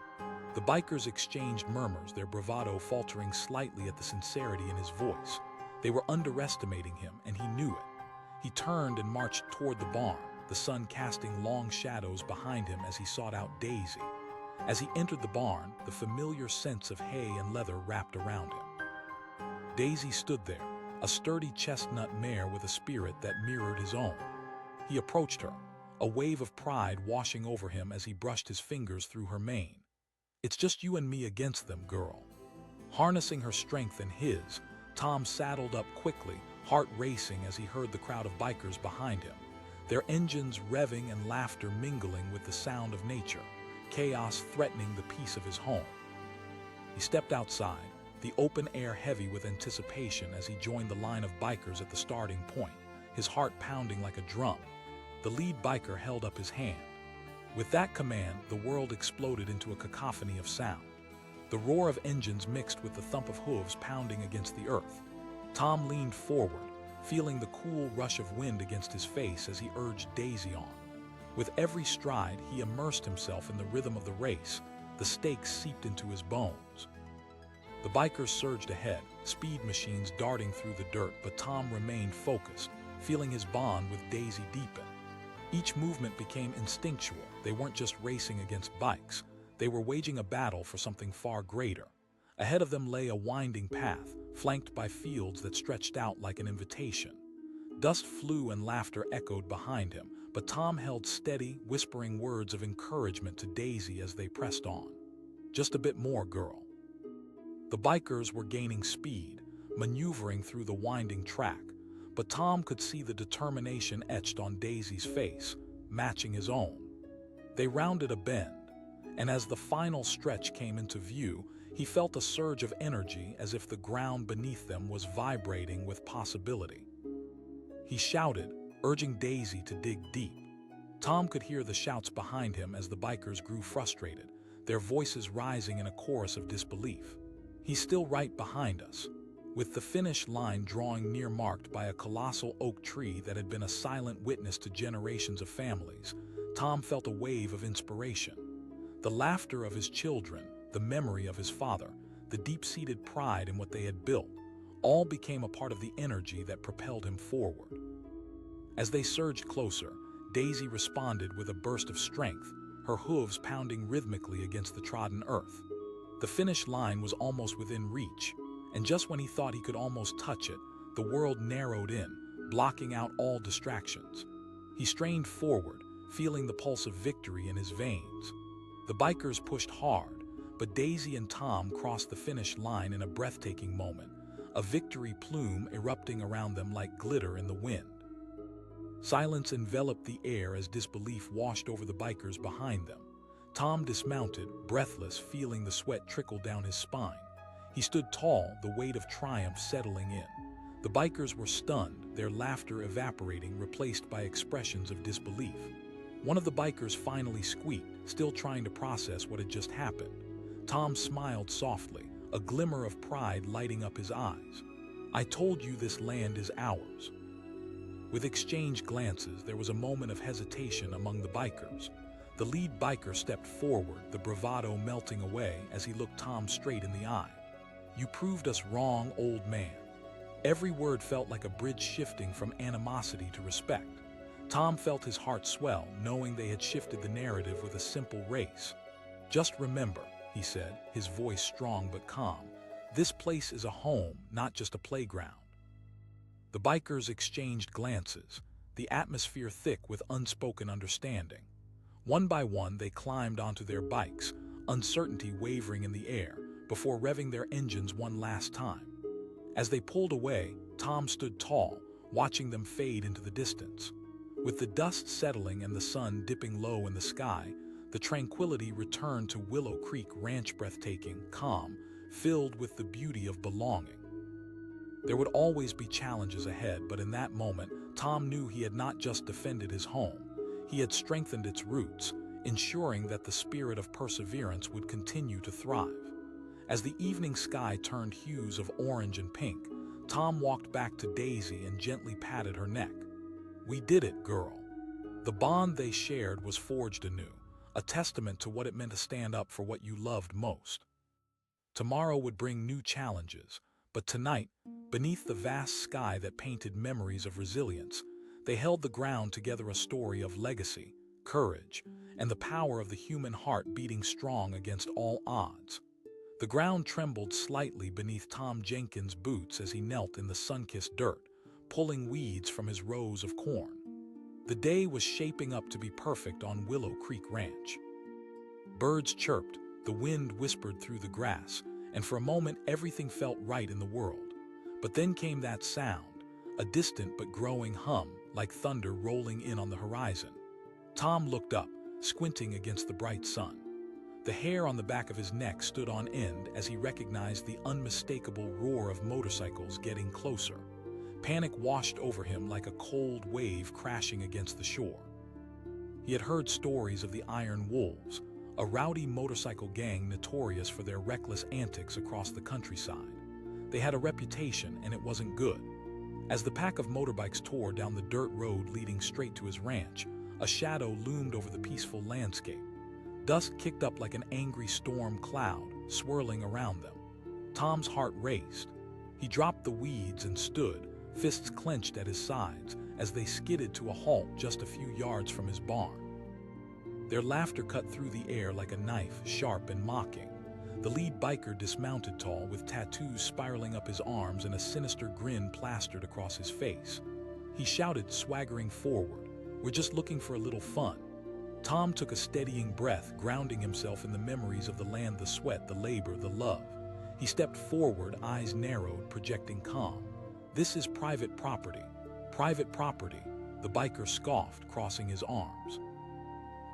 The bikers exchanged murmurs, their bravado faltering slightly at the sincerity in his voice. They were underestimating him, and he knew it. He turned and marched toward the barn, the sun casting long shadows behind him as he sought out Daisy. As he entered the barn, the familiar scents of hay and leather wrapped around him. Daisy stood there, a sturdy chestnut mare with a spirit that mirrored his own. He approached her, a wave of pride washing over him as he brushed his fingers through her mane. "It's just you and me against them, girl." Harnessing her strength and his, Tom saddled up quickly, heart racing as he heard the crowd of bikers behind him, their engines revving and laughter mingling with the sound of nature, chaos threatening the peace of his home. He stepped outside, the open air heavy with anticipation as he joined the line of bikers at the starting point, his heart pounding like a drum. The lead biker held up his hand. With that command, the world exploded into a cacophony of sound. The roar of engines mixed with the thump of hooves pounding against the earth. Tom leaned forward, feeling the cool rush of wind against his face as he urged Daisy on. With every stride, he immersed himself in the rhythm of the race. The stakes seeped into his bones. The bikers surged ahead, speed machines darting through the dirt, but Tom remained focused, feeling his bond with Daisy deepen. Each movement became instinctual. They weren't just racing against bikes. They were waging a battle for something far greater. Ahead of them lay a winding path, flanked by fields that stretched out like an invitation. Dust flew and laughter echoed behind him, but Tom held steady, whispering words of encouragement to Daisy as they pressed on. "Just a bit more, girl." The bikers were gaining speed, maneuvering through the winding track, but Tom could see the determination etched on Daisy's face, matching his own. They rounded a bend, and as the final stretch came into view, he felt a surge of energy as if the ground beneath them was vibrating with possibility. He shouted, urging Daisy to dig deep. Tom could hear the shouts behind him as the bikers grew frustrated, their voices rising in a chorus of disbelief. "He's still right behind us." With the finish line drawing near, marked by a colossal oak tree that had been a silent witness to generations of families, Tom felt a wave of inspiration. The laughter of his children, the memory of his father, the deep-seated pride in what they had built, all became a part of the energy that propelled him forward. As they surged closer, Daisy responded with a burst of strength, her hooves pounding rhythmically against the trodden earth. The finish line was almost within reach, and just when he thought he could almost touch it, the world narrowed in, blocking out all distractions. He strained forward, feeling the pulse of victory in his veins. The bikers pushed hard, but Daisy and Tom crossed the finish line in a breathtaking moment, a victory plume erupting around them like glitter in the wind. Silence enveloped the air as disbelief washed over the bikers behind them. Tom dismounted, breathless, feeling the sweat trickle down his spine. He stood tall, the weight of triumph settling in. The bikers were stunned, their laughter evaporating, replaced by expressions of disbelief. One of the bikers finally squeaked, still trying to process what had just happened. Tom smiled softly, a glimmer of pride lighting up his eyes. "I told you this land is ours." With exchanged glances, there was a moment of hesitation among the bikers. The lead biker stepped forward, the bravado melting away as he looked Tom straight in the eye. "You proved us wrong, old man." Every word felt like a bridge shifting from animosity to respect. Tom felt his heart swell, knowing they had shifted the narrative with a simple race. "Just remember," he said, his voice strong but calm, "this place is a home, not just a playground." The bikers exchanged glances, the atmosphere thick with unspoken understanding. One by one, they climbed onto their bikes, uncertainty wavering in the air, before revving their engines one last time. As they pulled away, Tom stood tall, watching them fade into the distance. With the dust settling and the sun dipping low in the sky, the tranquility returned to Willow Creek Ranch, breathtaking, calm, filled with the beauty of belonging. There would always be challenges ahead, but in that moment, Tom knew he had not just defended his home. He had strengthened its roots, ensuring that the spirit of perseverance would continue to thrive. As the evening sky turned hues of orange and pink, Tom walked back to Daisy and gently patted her neck. "We did it, girl." The bond they shared was forged anew, a testament to what it meant to stand up for what you loved most. Tomorrow would bring new challenges, but tonight, beneath the vast sky that painted memories of resilience, they held the ground together, a story of legacy, courage, and the power of the human heart beating strong against all odds. The ground trembled slightly beneath Tom Jenkins' boots as he knelt in the sun-kissed dirt, pulling weeds from his rows of corn. The day was shaping up to be perfect on Willow Creek Ranch. Birds chirped, the wind whispered through the grass, and for a moment everything felt right in the world. But then came that sound, a distant but growing hum, like thunder rolling in on the horizon. Tom looked up, squinting against the bright sun. The hair on the back of his neck stood on end as he recognized the unmistakable roar of motorcycles getting closer. Panic washed over him like a cold wave crashing against the shore. He had heard stories of the Iron Wolves, a rowdy motorcycle gang notorious for their reckless antics across the countryside. They had a reputation, and it wasn't good. As the pack of motorbikes tore down the dirt road leading straight to his ranch, a shadow loomed over the peaceful landscape. Dust kicked up like an angry storm cloud, swirling around them. Tom's heart raced. He dropped the weeds and stood, fists clenched at his sides, as they skidded to a halt just a few yards from his barn. Their laughter cut through the air like a knife, sharp and mocking. The lead biker dismounted tall, with tattoos spiraling up his arms and a sinister grin plastered across his face. He shouted, swaggering forward, "We're just looking for a little fun." Tom took a steadying breath, grounding himself in the memories of the land, the sweat, the labor, the love. He stepped forward, eyes narrowed, projecting calm. "This is private property." "Private property," the biker scoffed, crossing his arms.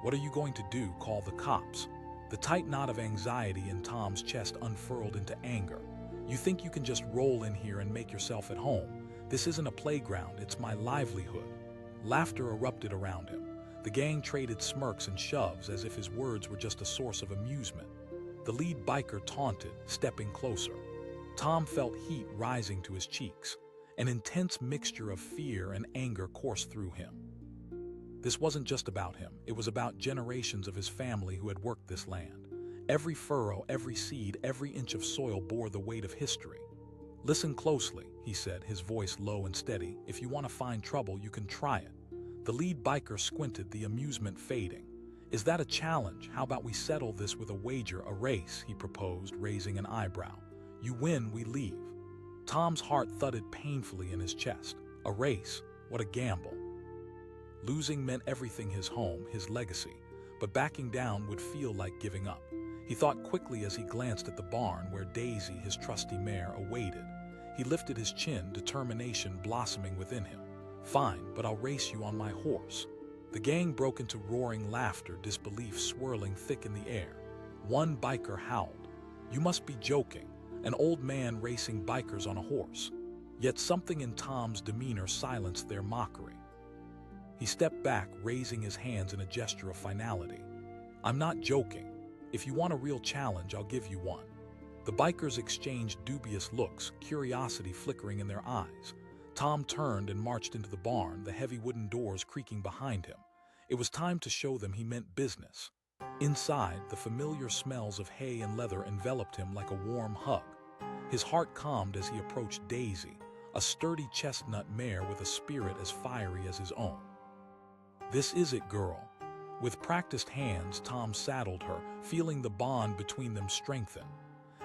"What are you going to do, call the cops?" The tight knot of anxiety in Tom's chest unfurled into anger. "You think you can just roll in here and make yourself at home? This isn't a playground, it's my livelihood." Laughter erupted around him. The gang traded smirks and shoves as if his words were just a source of amusement. The lead biker taunted, stepping closer. Tom felt heat rising to his cheeks. An intense mixture of fear and anger coursed through him. This wasn't just about him, it was about generations of his family who had worked this land. Every furrow, every seed, every inch of soil bore the weight of history. "Listen closely," he said, his voice low and steady. "If you want to find trouble, you can try it." The lead biker squinted, the amusement fading. "Is that a challenge? How about we settle this with a wager, a race?" he proposed, raising an eyebrow. "You win, we leave." Tom's heart thudded painfully in his chest. A race? What a gamble. Losing meant everything: his home, his legacy. But backing down would feel like giving up. He thought quickly as he glanced at the barn where Daisy, his trusty mare, awaited. He lifted his chin, determination blossoming within him. "Fine, but I'll race you on my horse." The gang broke into roaring laughter, disbelief swirling thick in the air. One biker howled. "You must be joking. An old man racing bikers on a horse." Yet something in Tom's demeanor silenced their mockery. He stepped back, raising his hands in a gesture of finality. "I'm not joking. If you want a real challenge, I'll give you one." The bikers exchanged dubious looks, curiosity flickering in their eyes. Tom turned and marched into the barn, the heavy wooden doors creaking behind him. It was time to show them he meant business. Inside, the familiar smells of hay and leather enveloped him like a warm hug. His heart calmed as he approached Daisy, a sturdy chestnut mare with a spirit as fiery as his own. "This is it, girl." With practiced hands, Tom saddled her, feeling the bond between them strengthen.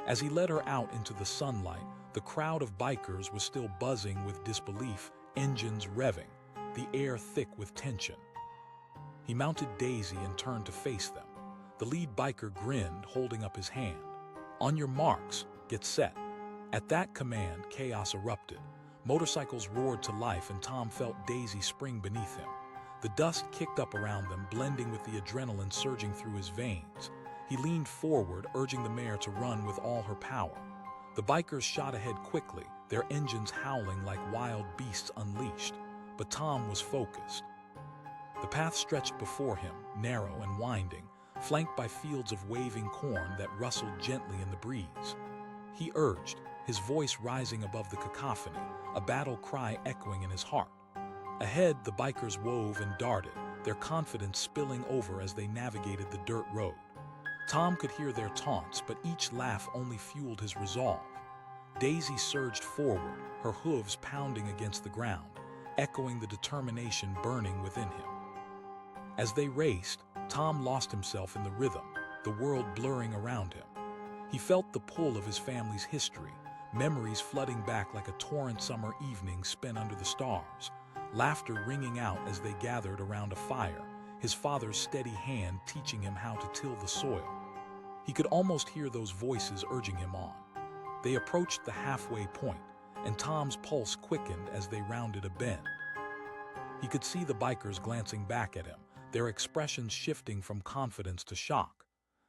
As he led her out into the sunlight, the crowd of bikers was still buzzing with disbelief, engines revving, the air thick with tension. He mounted Daisy and turned to face them. The lead biker grinned, holding up his hand. "On your marks, get set." At that command, chaos erupted. Motorcycles roared to life, and Tom felt Daisy spring beneath him. The dust kicked up around them, blending with the adrenaline surging through his veins. He leaned forward, urging the mare to run with all her power. The bikers shot ahead quickly, their engines howling like wild beasts unleashed. But Tom was focused. The path stretched before him, narrow and winding, flanked by fields of waving corn that rustled gently in the breeze. He urged, his voice rising above the cacophony, a battle cry echoing in his heart. Ahead, the bikers wove and darted, their confidence spilling over as they navigated the dirt road. Tom could hear their taunts, but each laugh only fueled his resolve. Daisy surged forward, her hooves pounding against the ground, echoing the determination burning within him. As they raced, Tom lost himself in the rhythm, the world blurring around him. He felt the pull of his family's history, memories flooding back like a torrent summer evening spent under the stars. laughter ringing out as they gathered around a fire, his father's steady hand teaching him how to till the soil. He could almost hear those voices urging him on. They approached the halfway point, and Tom's pulse quickened as they rounded a bend. He could see the bikers glancing back at him, their expressions shifting from confidence to shock.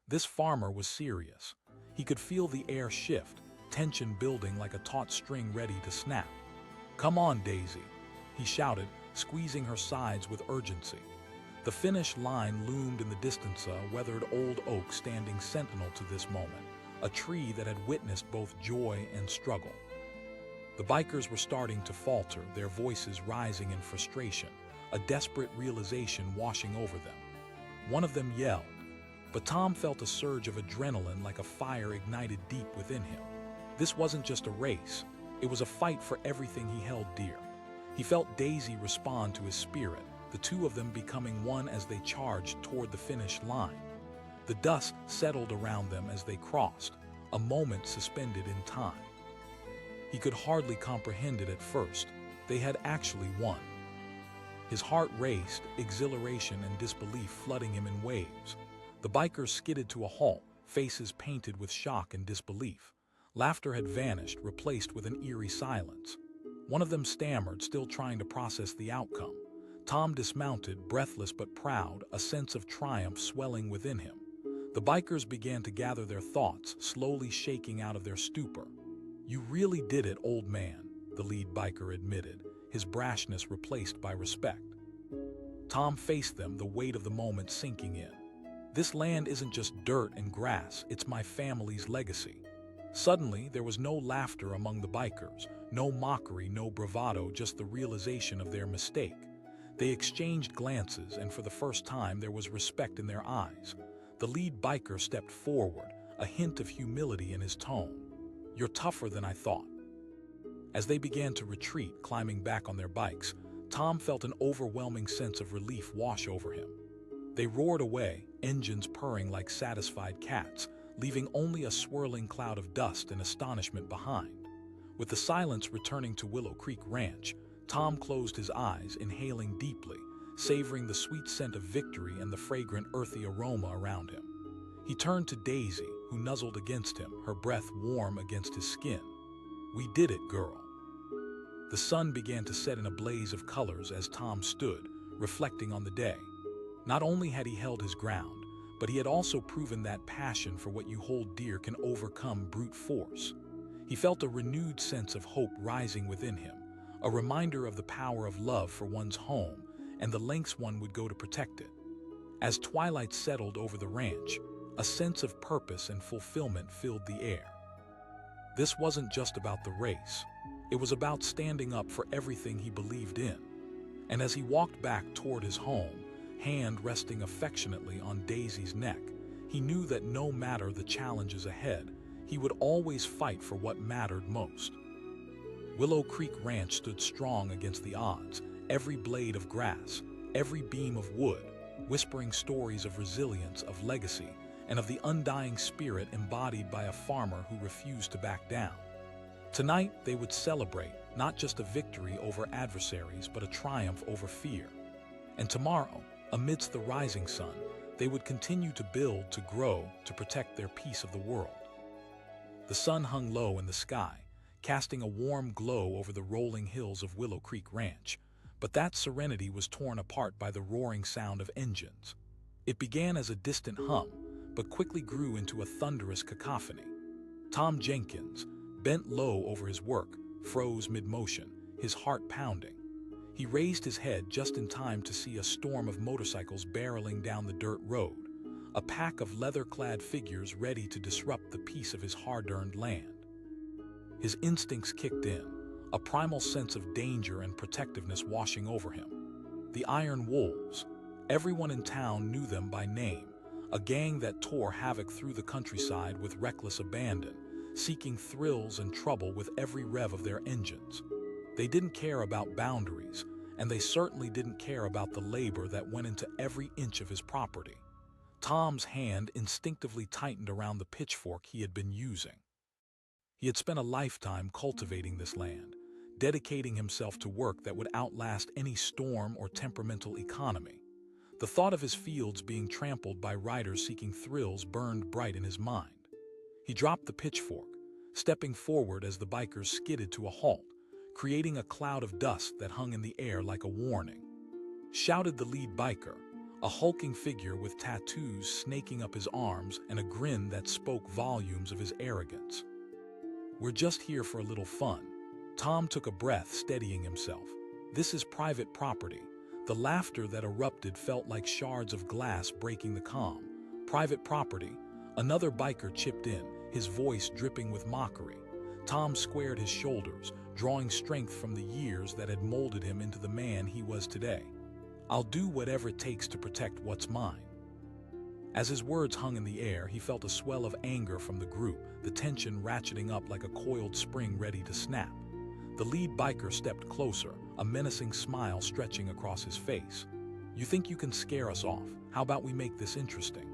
This farmer was serious. He could feel the air shift, tension building like a taut string ready to snap. "Come on, Daisy," he shouted, squeezing her sides with urgency. The finish line loomed in the distance, a weathered old oak standing sentinel to this moment, a tree that had witnessed both joy and struggle. The bikers were starting to falter, their voices rising in frustration, a desperate realization washing over them. One of them yelled, but Tom felt a surge of adrenaline like a fire ignited deep within him. This wasn't just a race, it was a fight for everything he held dear. He felt Daisy respond to his spirit, the two of them becoming one as they charged toward the finish line. The dust settled around them as they crossed, a moment suspended in time. He could hardly comprehend it at first. They had actually won. His heart raced, exhilaration and disbelief flooding him in waves. The bikers skidded to a halt, faces painted with shock and disbelief. Laughter had vanished, replaced with an eerie silence. One of them stammered, still trying to process the outcome. Tom dismounted, breathless but proud, a sense of triumph swelling within him. The bikers began to gather their thoughts, slowly shaking out of their stupor. "You really did it, old man," the lead biker admitted, his brashness replaced by respect. Tom faced them, the weight of the moment sinking in. "This land isn't just dirt and grass, it's my family's legacy." Suddenly, there was no laughter among the bikers, no mockery, no bravado, just the realization of their mistake. They exchanged glances, and for the first time there was respect in their eyes. The lead biker stepped forward, a hint of humility in his tone. "You're tougher than I thought." As they began to retreat, climbing back on their bikes, Tom felt an overwhelming sense of relief wash over him. They roared away, engines purring like satisfied cats, leaving only a swirling cloud of dust and astonishment behind. With the silence returning to Willow Creek Ranch, Tom closed his eyes, inhaling deeply, savoring the sweet scent of victory and the fragrant earthy aroma around him. He turned to Daisy, who nuzzled against him, her breath warm against his skin. "We did it, girl." The sun began to set in a blaze of colors as Tom stood, reflecting on the day. Not only had he held his ground, but he had also proven that passion for what you hold dear can overcome brute force. He felt a renewed sense of hope rising within him, a reminder of the power of love for one's home and the lengths one would go to protect it. As twilight settled over the ranch, a sense of purpose and fulfillment filled the air. This wasn't just about the race. It was about standing up for everything he believed in. And as he walked back toward his home, hand resting affectionately on Daisy's neck, he knew that no matter the challenges ahead, he would always fight for what mattered most. Willow Creek Ranch stood strong against the odds, every blade of grass, every beam of wood, whispering stories of resilience, of legacy, and of the undying spirit embodied by a farmer who refused to back down. Tonight, they would celebrate not just a victory over adversaries, but a triumph over fear. And tomorrow, amidst the rising sun, they would continue to build, to grow, to protect their piece of the world. The sun hung low in the sky, casting a warm glow over the rolling hills of Willow Creek Ranch, but that serenity was torn apart by the roaring sound of engines. It began as a distant hum, but quickly grew into a thunderous cacophony. Tom Jenkins, bent low over his work, froze mid-motion, his heart pounding. He raised his head just in time to see a storm of motorcycles barreling down the dirt road, a pack of leather-clad figures ready to disrupt the peace of his hard-earned land. His instincts kicked in, a primal sense of danger and protectiveness washing over him. The Iron Wolves, everyone in town knew them by name, a gang that tore havoc through the countryside with reckless abandon, seeking thrills and trouble with every rev of their engines. They didn't care about boundaries, and they certainly didn't care about the labor that went into every inch of his property. Tom's hand instinctively tightened around the pitchfork he had been using. He had spent a lifetime cultivating this land, dedicating himself to work that would outlast any storm or temperamental economy. The thought of his fields being trampled by riders seeking thrills burned bright in his mind. He dropped the pitchfork, stepping forward as the bikers skidded to a halt, creating a cloud of dust that hung in the air like a warning. Shouted the lead biker, a hulking figure with tattoos snaking up his arms and a grin that spoke volumes of his arrogance. "We're just here for a little fun." Tom took a breath, steadying himself. "This is private property." The laughter that erupted felt like shards of glass breaking the calm. "Private property?" Another biker chipped in, his voice dripping with mockery. Tom squared his shoulders, drawing strength from the years that had molded him into the man he was today. "I'll do whatever it takes to protect what's mine." As his words hung in the air, he felt a swell of anger from the group, the tension ratcheting up like a coiled spring ready to snap. The lead biker stepped closer, a menacing smile stretching across his face. "You think you can scare us off? How about we make this interesting?"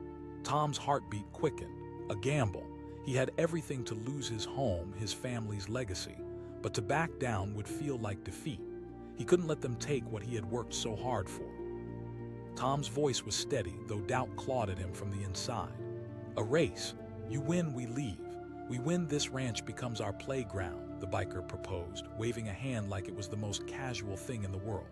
Tom's heartbeat quickened. A gamble. He had everything to lose: his home, his family's legacy. But to back down would feel like defeat. He couldn't let them take what he had worked so hard for. Tom's voice was steady, though doubt clawed at him from the inside. "A race. You win, we leave. We win, this ranch becomes our playground," the biker proposed, waving a hand like it was the most casual thing in the world.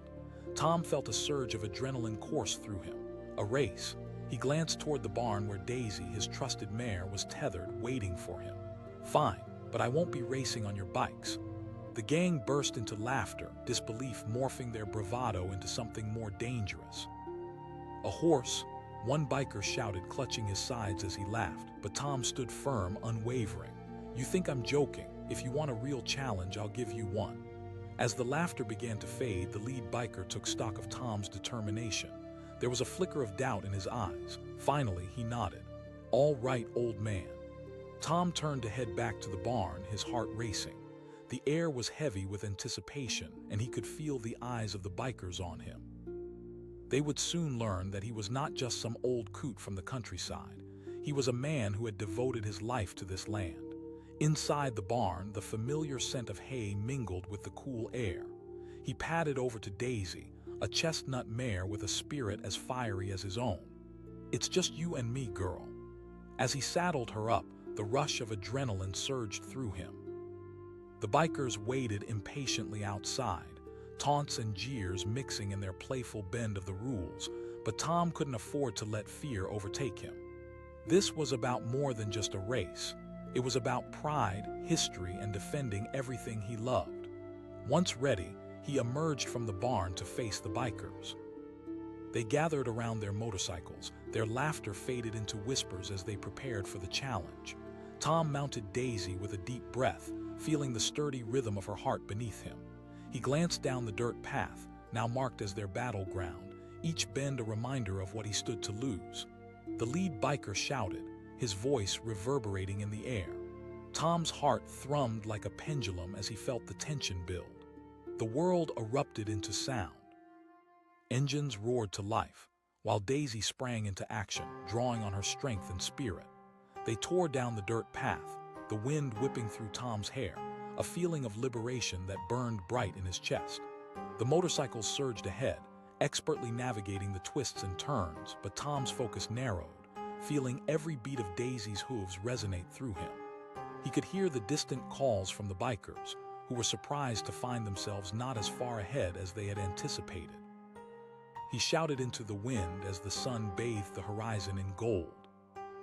Tom felt a surge of adrenaline course through him. A race. He glanced toward the barn where Daisy, his trusted mare, was tethered, waiting for him. "Fine, but I won't be racing on your bikes." The gang burst into laughter, disbelief morphing their bravado into something more dangerous. "A horse," one biker shouted, clutching his sides as he laughed, but Tom stood firm, unwavering. "You think I'm joking? If you want a real challenge, I'll give you one." As the laughter began to fade, the lead biker took stock of Tom's determination. There was a flicker of doubt in his eyes. Finally, he nodded. "All right, old man." Tom turned to head back to the barn, his heart racing. The air was heavy with anticipation, and he could feel the eyes of the bikers on him. They would soon learn that he was not just some old coot from the countryside. He was a man who had devoted his life to this land. Inside the barn, the familiar scent of hay mingled with the cool air. He padded over to Daisy, a chestnut mare with a spirit as fiery as his own. "It's just you and me, girl." As he saddled her up, the rush of adrenaline surged through him. The bikers waited impatiently outside, taunts and jeers mixing in their playful bend of the rules, but Tom couldn't afford to let fear overtake him. This was about more than just a race. It was about pride, history, and defending everything he loved. Once ready, he emerged from the barn to face the bikers. They gathered around their motorcycles, their laughter faded into whispers as they prepared for the challenge. Tom mounted Daisy with a deep breath, feeling the sturdy rhythm of her heart beneath him. He glanced down the dirt path, now marked as their battleground, each bend a reminder of what he stood to lose. The lead biker shouted, his voice reverberating in the air. Tom's heart thrummed like a pendulum as he felt the tension build. The world erupted into sound. Engines roared to life, while Daisy sprang into action, drawing on her strength and spirit. They tore down the dirt path, the wind whipping through Tom's hair, a feeling of liberation that burned bright in his chest. The motorcycles surged ahead, expertly navigating the twists and turns, but Tom's focus narrowed, feeling every beat of Daisy's hooves resonate through him. He could hear the distant calls from the bikers, who were surprised to find themselves not as far ahead as they had anticipated. He shouted into the wind as the sun bathed the horizon in gold.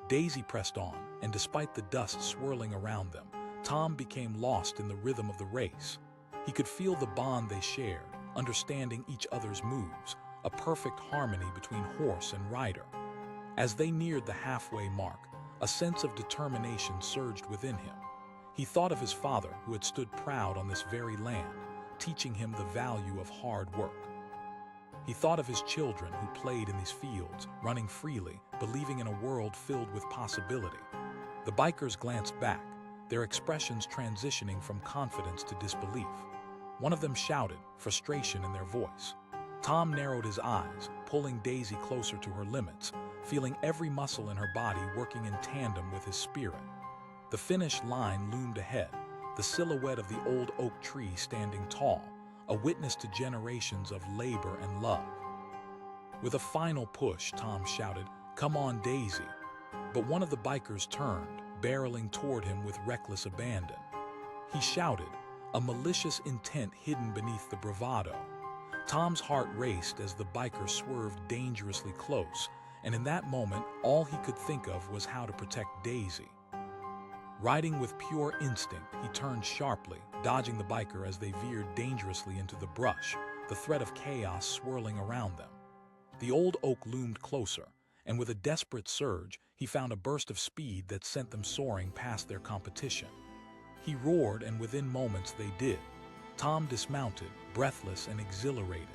Daisy pressed on, and despite the dust swirling around them, Tom became lost in the rhythm of the race. He could feel the bond they shared, understanding each other's moves, a perfect harmony between horse and rider. As they neared the halfway mark, a sense of determination surged within him. He thought of his father, who had stood proud on this very land, teaching him the value of hard work. He thought of his children who played in these fields, running freely, believing in a world filled with possibility. The bikers glanced back, their expressions transitioning from confidence to disbelief. One of them shouted, frustration in their voice. Tom narrowed his eyes, pulling Daisy closer to her limits, feeling every muscle in her body working in tandem with his spirit. The finish line loomed ahead, the silhouette of the old oak tree standing tall, a witness to generations of labor and love. With a final push, Tom shouted, "Come on, Daisy." But one of the bikers turned, barreling toward him with reckless abandon. He shouted, a malicious intent hidden beneath the bravado. Tom's heart raced as the biker swerved dangerously close, and in that moment, all he could think of was how to protect Daisy. Riding with pure instinct, he turned sharply, dodging the biker as they veered dangerously into the brush, the threat of chaos swirling around them. The old oak loomed closer, and with a desperate surge, he found a burst of speed that sent them soaring past their competition. He roared, and within moments they did. Tom dismounted, breathless and exhilarated.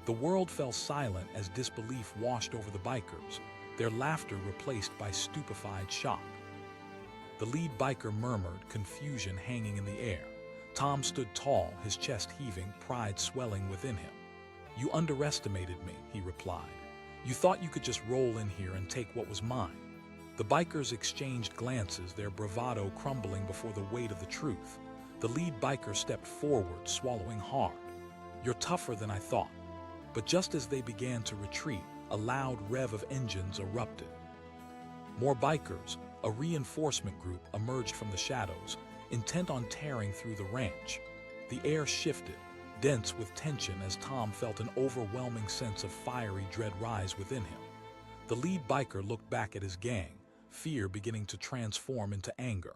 The world fell silent as disbelief washed over the bikers, their laughter replaced by stupefied shock. The lead biker murmured, confusion hanging in the air. Tom stood tall, his chest heaving, pride swelling within him. "You underestimated me," he replied. "You thought you could just roll in here and take what was mine." The bikers exchanged glances, their bravado crumbling before the weight of the truth. The lead biker stepped forward, swallowing hard. "You're tougher than I thought." But just as they began to retreat, a loud rev of engines erupted. More bikers, a reinforcement group, emerged from the shadows, intent on tearing through the ranch. The air shifted, dense with tension, as Tom felt an overwhelming sense of fiery dread rise within him. The lead biker looked back at his gang, fear beginning to transform into anger.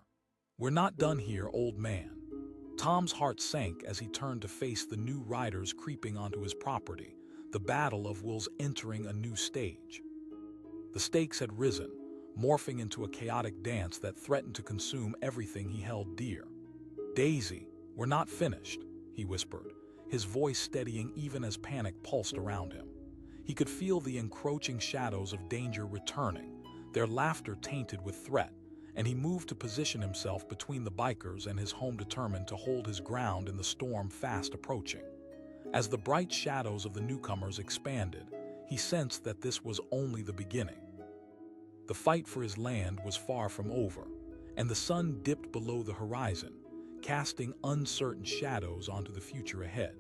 "We're not done here, old man." Tom's heart sank as he turned to face the new riders creeping onto his property, the battle of wills entering a new stage. The stakes had risen, morphing into a chaotic dance that threatened to consume everything he held dear. "Daisy, we're not finished," he whispered, his voice steadying even as panic pulsed around him. He could feel the encroaching shadows of danger returning, their laughter tainted with threat, and he moved to position himself between the bikers and his home, determined to hold his ground in the storm fast approaching. As the bright shadows of the newcomers expanded, he sensed that this was only the beginning. The fight for his land was far from over, and the sun dipped below the horizon, casting uncertain shadows onto the future ahead.